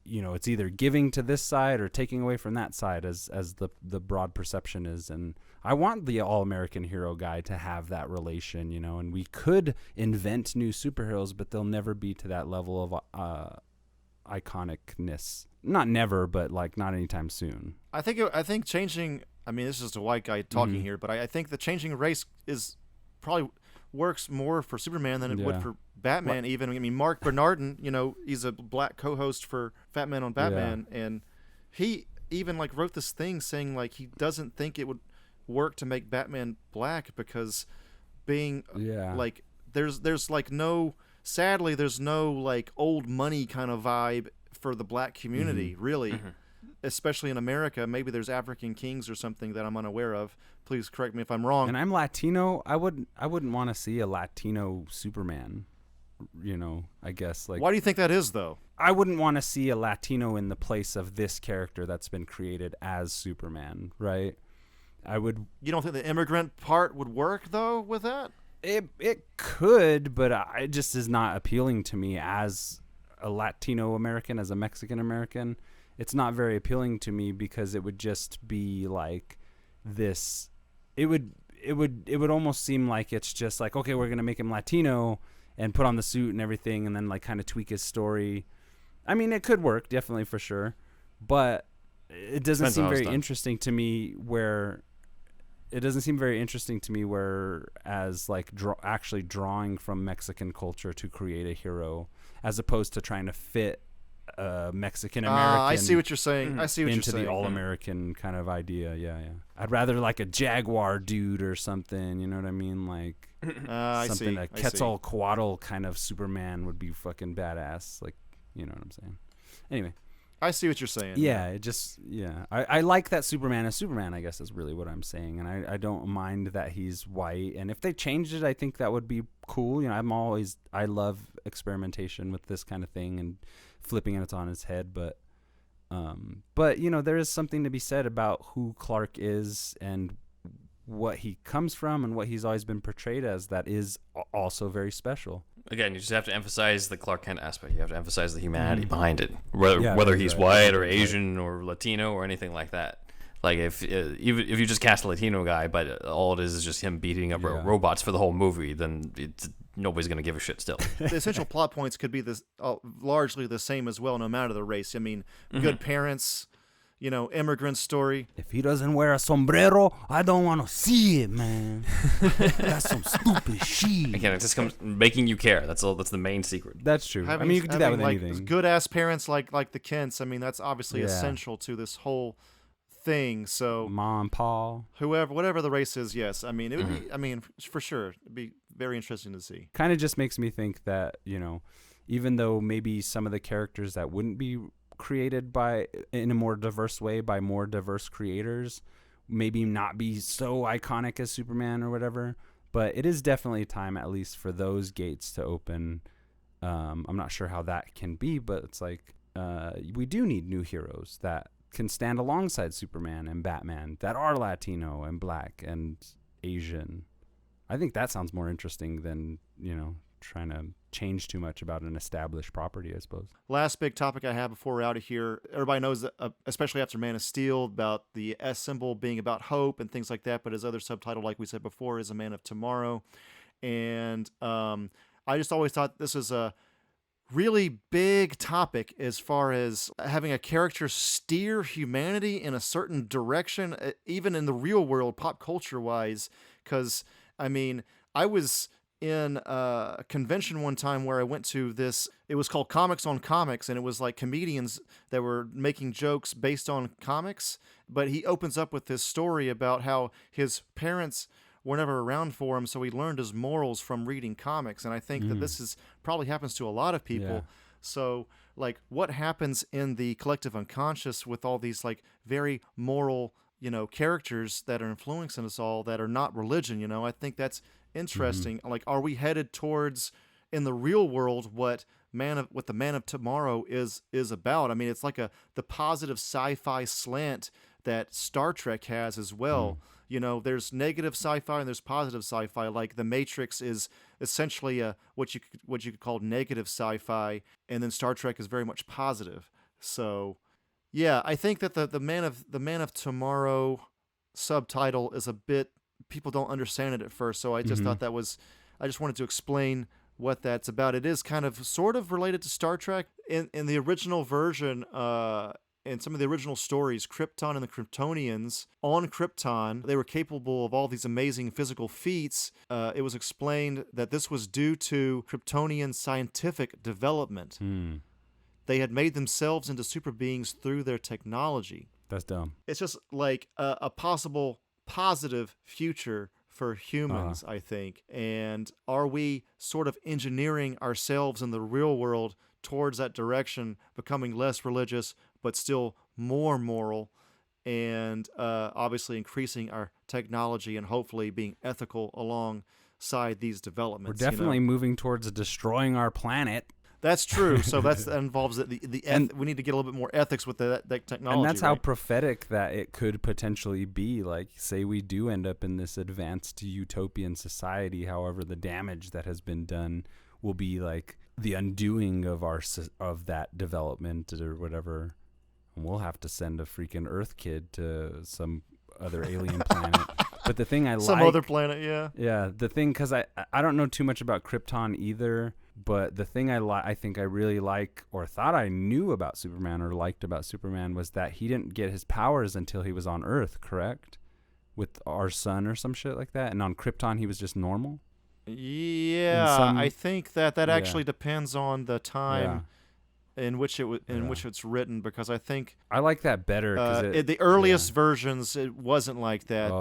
you know, it's either giving to this side or taking away from that side as the broad perception is. And I want the all-American hero guy to have that relation, you know, and we could invent new superheroes, but they'll never be to that level of iconicness. Not never, but like not anytime soon. I think changing, I mean, this is just a white guy talking here, but I think the changing race is probably works more for Superman than it would for Batman. Even, I mean, Mark Bernardin, you know, he's a black co-host for Fat Man on Batman, and he even like wrote this thing saying like he doesn't think it would work to make Batman black because being like there's like no, sadly there's no like old money kind of vibe for the black community, really. Especially in America. Maybe there's African kings or something that I'm unaware of. Please correct me if I'm wrong. And I'm Latino. I wouldn't want to see a Latino Superman, you know, I guess. Like, why do you think that is, though? I wouldn't want to see a Latino in the place of this character that's been created as Superman, right? You don't think the immigrant part would work, though, with that? It could, but it just is not appealing to me as a Latino American, as a Mexican American. It's not very appealing to me because it would just be like this. It would almost seem like it's just like, okay, we're gonna make him Latino and put on the suit and everything, and then like kind of tweak his story. I mean, it could work, definitely, for sure, but it doesn't seem very interesting to me. Whereas like actually drawing from Mexican culture to create a hero, as opposed to trying to fit Mexican American. I see what you're saying. I see what you're saying. Into the all-American kind of idea. Yeah. I'd rather like a Jaguar dude or something. You know what I mean? Like something like Quetzalcoatl kind of Superman would be fucking badass. Like, you know what I'm saying? Anyway. I see what you're saying. Yeah, I like that Superman is Superman, I guess is really what I'm saying. And I don't mind that he's white. And if they changed it, I think that would be cool. You know, I love experimentation with this kind of thing and flipping it on its head. But you know, there is something to be said about who Clark is and what he comes from and what he's always been portrayed as that is also very special. Again, you just have to emphasize the Clark Kent aspect. You have to emphasize the humanity behind it, whether he's white or Asian or Latino or anything like that. Like if you just cast a Latino guy, but all it is just him beating up robots for the whole movie, then nobody's gonna give a shit still. The essential plot points could be largely the same as well, no matter the race. I mean, good parents, you know, immigrant story. If he doesn't wear a sombrero, I don't want to see it, man. That's some stupid shit. Again, it just comes making you care. That's all. That's the main secret. That's true. I mean, you could do that with anything. Good ass parents like the Kents. I mean, that's obviously essential to this whole thing. So Mom, Pa, whatever the race is, yes. I mean, it would be. I mean, for sure, it'd be very interesting to see. Kind of just makes me think that, you know, even though maybe some of the characters that wouldn't be created in a more diverse way by more diverse creators maybe not be so iconic as Superman or whatever, but it is definitely time at least for those gates to open. I'm not sure how that can be, but it's like we do need new heroes that can stand alongside Superman and Batman that are Latino and black and Asian. I think that sounds more interesting than, you know, trying to change too much about an established property, I suppose. Last big topic I have before we're out of here. Everybody knows that, especially after Man of Steel, about the S symbol being about hope and things like that. But his other subtitle, like we said before, is A Man of Tomorrow. And I just always thought this is a really big topic as far as having a character steer humanity in a certain direction, even in the real world, pop culture wise. Because, I mean, I was in a convention one time where I went to this, it was called Comics on Comics, and it was like comedians that were making jokes based on comics, but he opens up with this story about how his parents were never around for him, so he learned his morals from reading comics, and I think that this probably happens to a lot of people. Yeah. So, like, what happens in the collective unconscious with all these, like, very moral, you know, characters that are influencing us all that are not religion, you know? I think that's interesting. Like, are we headed towards in the real world what the Man of Tomorrow is about. I mean, it's like the positive sci-fi slant that Star Trek has as well. You know, there's negative sci-fi and there's positive sci-fi. Like The Matrix is essentially what you could call negative sci-fi, and then Star Trek is very much positive. So, yeah, I think that the Man of Tomorrow subtitle is a bit, people don't understand it at first. So I just thought I just wanted to explain what that's about. It is kind of sort of related to Star Trek. In the original version, in some of the original stories, Krypton and the Kryptonians on Krypton, they were capable of all these amazing physical feats. It was explained that this was due to Kryptonian scientific development. They had made themselves into super beings through their technology. That's dumb. It's just like a possible positive future for humans, I think. And are we sort of engineering ourselves in the real world towards that direction, becoming less religious, but still more moral, and obviously increasing our technology and hopefully being ethical alongside these developments? We're definitely moving towards destroying our planet. That's true. So that involves we need to get a little bit more ethics with that technology. And that's how prophetic that it could potentially be. Like, say we do end up in this advanced utopian society, however, the damage that has been done will be like the undoing of that development or whatever. And we'll have to send a freaking Earth kid to some other alien planet. But the thing some other planet, yeah. Yeah, the thing, because I don't know too much about Krypton either, but the thing I think I really like, or thought I knew about Superman or liked about Superman, was that he didn't get his powers until he was on Earth, correct? With our sun or some shit like that. And on Krypton, he was just normal? Yeah, I think that actually depends on the time in which which it's written, because I think I like that better. The earliest versions, it wasn't like that,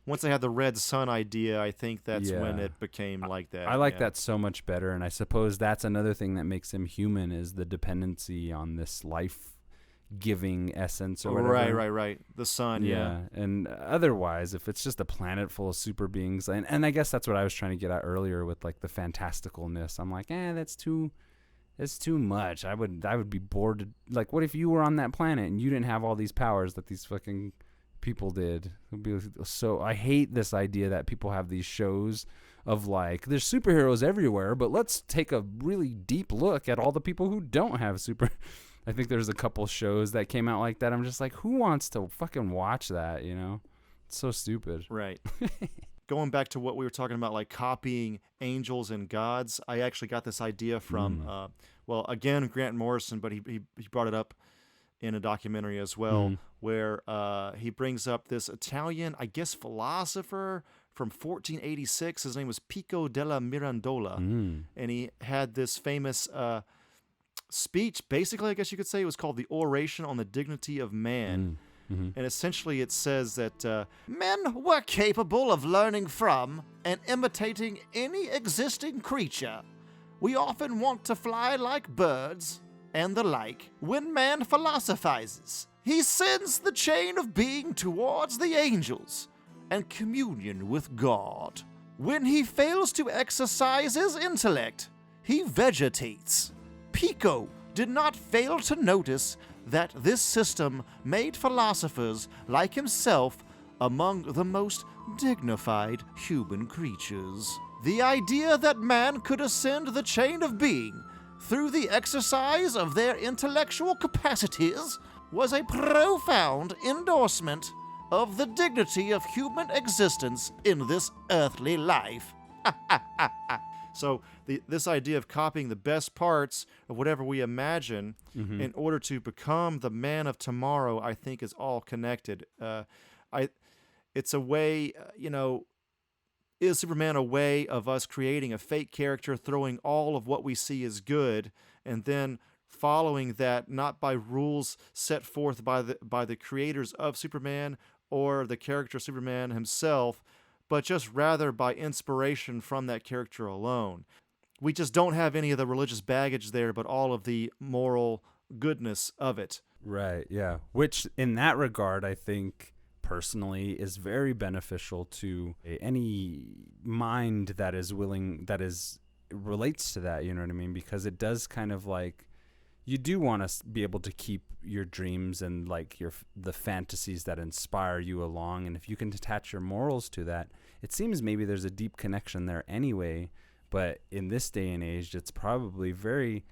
once they had the red sun idea, I think that's when it became like that. I like that so much better, and I suppose that's another thing that makes him human, is the dependency on this life-giving essence or whatever. Right. The sun, yeah. And otherwise, if it's just a planet full of super beings, and I guess that's what I was trying to get at earlier with like the fantasticalness. I'm like, that's too much. I would be bored. Like, what if you were on that planet and you didn't have all these powers that these fucking people did? So I hate this idea that people have these shows of like, there's superheroes everywhere, but let's take a really deep look at all the people who don't have I think there's a couple shows that came out like that. I'm just like, who wants to fucking watch that, you know? It's so stupid. Right. Going back to what we were talking about, like copying angels and gods, I actually got this idea from, again, Grant Morrison, but he brought it up in a documentary as well, where he brings up this Italian, I guess, philosopher from 1486. His name was Pico della Mirandola, and he had this famous speech. Basically, I guess you could say it was called the Oration on the Dignity of Man. And essentially it says that men were capable of learning from and imitating any existing creature. We often want to fly like birds and the like. When man philosophizes, he sends the chain of being towards the angels and communion with God. When he fails to exercise his intellect, he vegetates. Pico did not fail to notice that this system made philosophers like himself among the most dignified human creatures. The idea that man could ascend the chain of being through the exercise of their intellectual capacities was a profound endorsement of the dignity of human existence in this earthly life. So this idea of copying the best parts of whatever we imagine in order to become the man of tomorrow, I think, is all connected. It's a way, is Superman a way of us creating a fake character, throwing all of what we see as good, and then following that not by rules set forth by the creators of Superman or the character Superman himself, but just rather by inspiration from that character alone. We just don't have any of the religious baggage there, but all of the moral goodness of it. Right, yeah. Which, in that regard, I think, personally, is very beneficial to any mind that is relates to that, you know what I mean? Because it does kind of like, you do want to be able to keep your dreams and like the fantasies that inspire you along. And if you can detach your morals to that, it seems maybe there's a deep connection there anyway. But in this day and age, it's probably very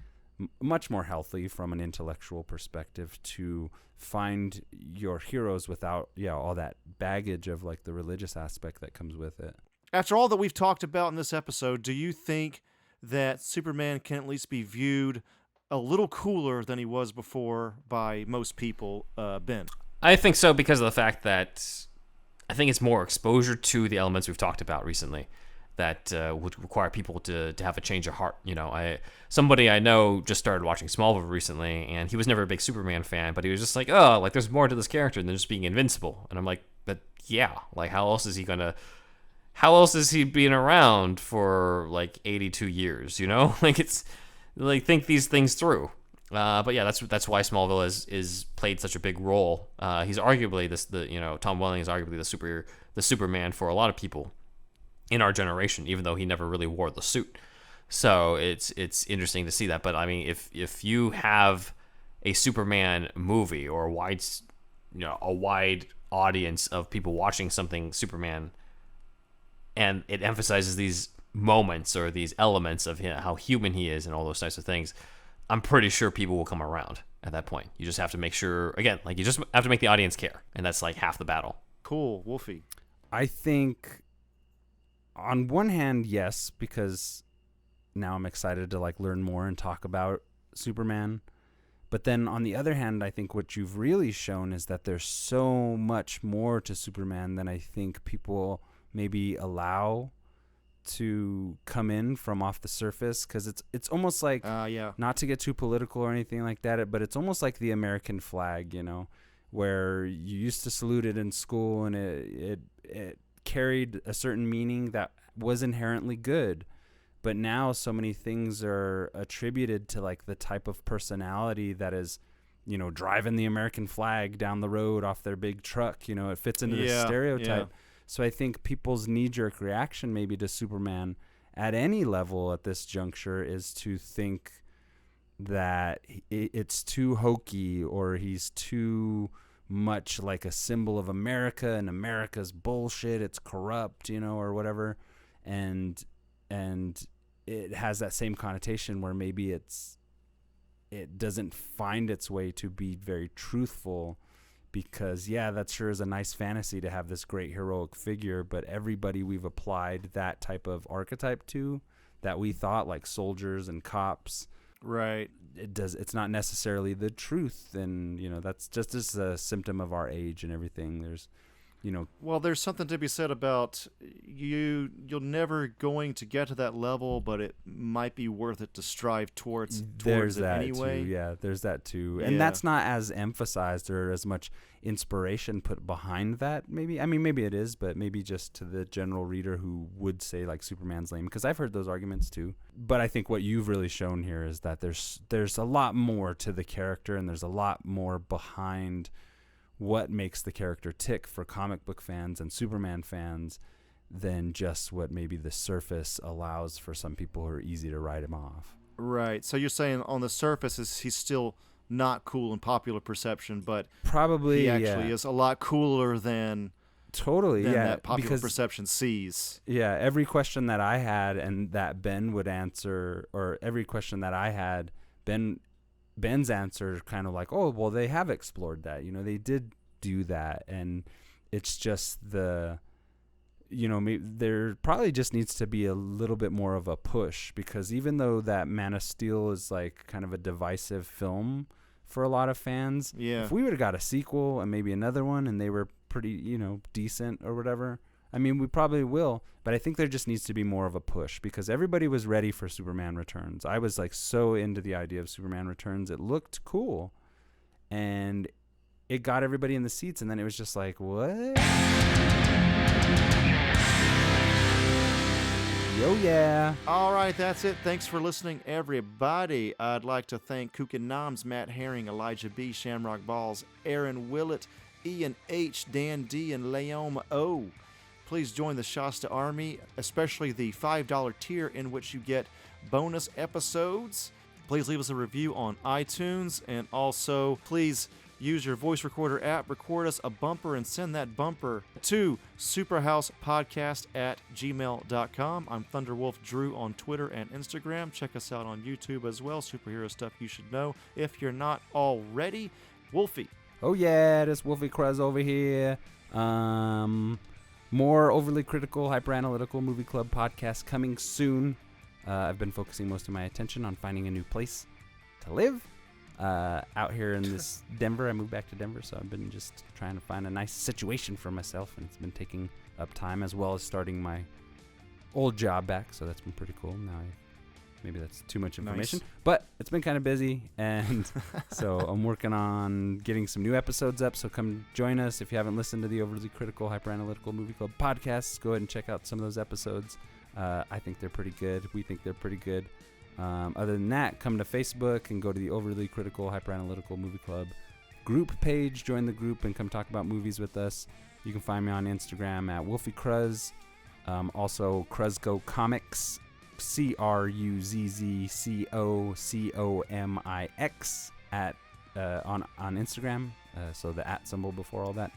much more healthy from an intellectual perspective to find your heroes without, all that baggage of like the religious aspect that comes with it. After all that we've talked about in this episode, do you think that Superman can at least be viewed a little cooler than he was before by most people, Ben? I think so, because of the fact that I think it's more exposure to the elements we've talked about recently that would require people to have a change of heart. Somebody I know just started watching Smallville recently, and he was never a big Superman fan, but he was just like, oh, like there's more to this character than just being invincible. And I'm like, but yeah, like how else is he being around for like 82 years, Like it's like, think these things through. But yeah, that's why Smallville is played such a big role. He's arguably Tom Welling is arguably the Superman for a lot of people in our generation, even though he never really wore the suit. So it's interesting to see that. But I mean, if you have a Superman movie or a wide audience of people watching something Superman, and it emphasizes these moments or these elements of how human he is and all those types of things, I'm pretty sure people will come around at that point. You just have to make sure, again, like you just have to make the audience care, and that's like half the battle. Cool. Wolfie? I think on one hand, yes, because now I'm excited to like learn more and talk about Superman. But then on the other hand, I think what you've really shown is that there's so much more to Superman than I think people maybe allow to come in from off the surface, because it's almost like, not to get too political or anything like that, but it's almost like the American flag, where you used to salute it in school, and it carried a certain meaning that was inherently good. But now so many things are attributed to like the type of personality that is, driving the American flag down the road off their big truck. It fits into this stereotype. Yeah. So I think people's knee-jerk reaction maybe to Superman at any level at this juncture is to think that it's too hokey, or he's too much like a symbol of America, and America's bullshit, it's corrupt, or whatever. And it has that same connotation where maybe it doesn't find its way to be very truthful. Because, that sure is a nice fantasy to have this great heroic figure, but everybody we've applied that type of archetype to, that we thought like soldiers and cops, right? It's not necessarily the truth, and that's just a symptom of our age and everything. There's, well, there's something to be said about you're never going to get to that level, but it might be worth it to strive towards there's it that anyway. Too. Yeah, there's that too. And that's not as emphasized or as much inspiration put behind that. Maybe it is, but maybe just to the general reader who would say like Superman's lame, because I've heard those arguments too. But I think what you've really shown here is that there's a lot more to the character, and there's a lot more behind what makes the character tick for comic book fans and Superman fans than just what maybe the surface allows for some people who are easy to write him off. Right. So you're saying on the surface he's still not cool in popular perception, but probably he actually is a lot cooler than that popular perception sees. Yeah, every question that I had and that Ben would answer, or every question that I had, Ben's answer kind of like, oh, well, they have explored that. They did do that. And it's just there probably just needs to be a little bit more of a push, because even though that Man of Steel is like kind of a divisive film for a lot of fans, if we would have got a sequel and maybe another one and they were pretty, decent or whatever, we probably will, but I think there just needs to be more of a push, because everybody was ready for Superman Returns. I was like so into the idea of Superman Returns. It looked cool, and it got everybody in the seats, and then it was just like, what? Yo, yeah. All right, that's it. Thanks for listening, everybody. I'd like to thank Kukin Noms, Matt Herring, Elijah B., Shamrock Balls, Aaron Willett, Ian H., Dan D., and Leoma O. please join the Shasta Army, especially the $5 tier in which you get bonus episodes. Please leave us a review on iTunes, and also please use your voice recorder app, record us a bumper, and send that bumper to SuperHousePodcast@gmail.com. I'm Thunderwolf Drew on Twitter and Instagram. Check us out on YouTube as well, Superhero Stuff You Should Know, if you're not already. Wolfie. Oh yeah, this Wolfie Cruz over here. More overly critical, hyper-analytical movie club podcast coming soon. I've been focusing most of my attention on finding a new place to live. Out here in this Denver. I moved back to Denver, so I've been just trying to find a nice situation for myself, and it's been taking up time, as well as starting my old job back, so that's been pretty cool. Now, maybe that's too much information, Nice. but it's been kind of busy, and so I'm working on getting some new episodes up, so come join us. If you haven't listened to the Overly Critical Hyper-Analytical Movie Club podcasts, go ahead and check out some of those episodes. I think they're pretty good. We think they're pretty good. Other than that, come to Facebook and go to the Overly Critical Hyper-Analytical Movie Club group page. Join the group and come talk about movies with us. You can find me on Instagram at Wolfie Cruz. Also, Cruzco Comics, CRUZZCOCOMIX on Instagram. So the @ symbol before all that.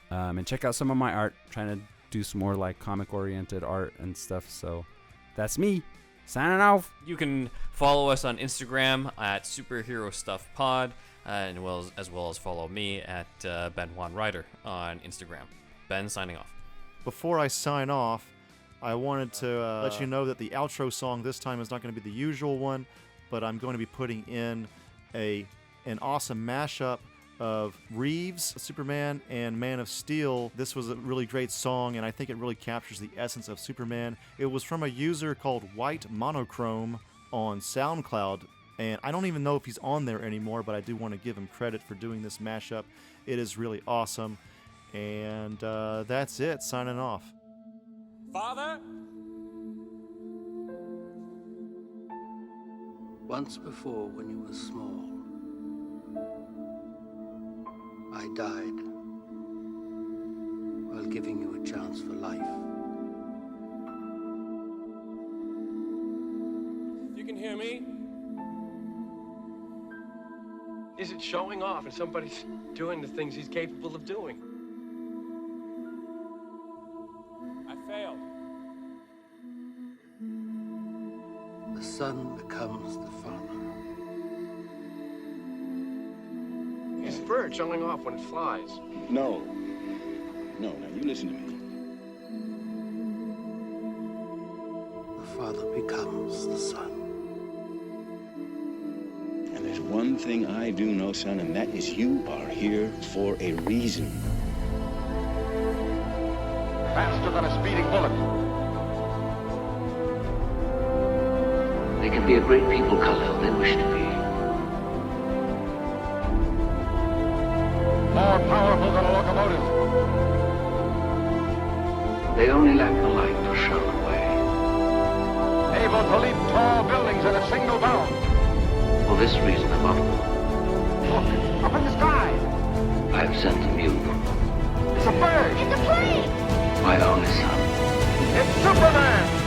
And check out some of my art. Trying to do some more like comic-oriented art and stuff. So that's me. Signing off. You can follow us on Instagram at Superhero Stuff Pod, and as well as follow me at Ben Juan Ryder on Instagram. Ben signing off. Before I sign off, I wanted to let you know that the outro song this time is not going to be the usual one, but I'm going to be putting in an awesome mashup of Reeves, Superman, and Man of Steel. This was a really great song, and I think it really captures the essence of Superman. It was from a user called WhiteMonochrome on SoundCloud, and I don't even know if he's on there anymore, but I do want to give him credit for doing this mashup. It is really awesome, and that's it. Signing off. Father? Once before, when you were small, I died while giving you a chance for life. You can hear me? Is it showing off and somebody's doing the things he's capable of doing? I failed. The son becomes the father. Is a bird showing off when it flies? No. Now you listen to me. The father becomes the son. And there's one thing I do know, son, and that is you are here for a reason. Faster than a speeding bullet. They can be a great people, Kal-El. They wish to be. More powerful than a locomotive. They only lack the light to show the way. Able to leap tall buildings in a single bound. For this reason, above all, Look, up in the sky. I have sent them you, It's a bird. It's a plane! my only son. It's Superman!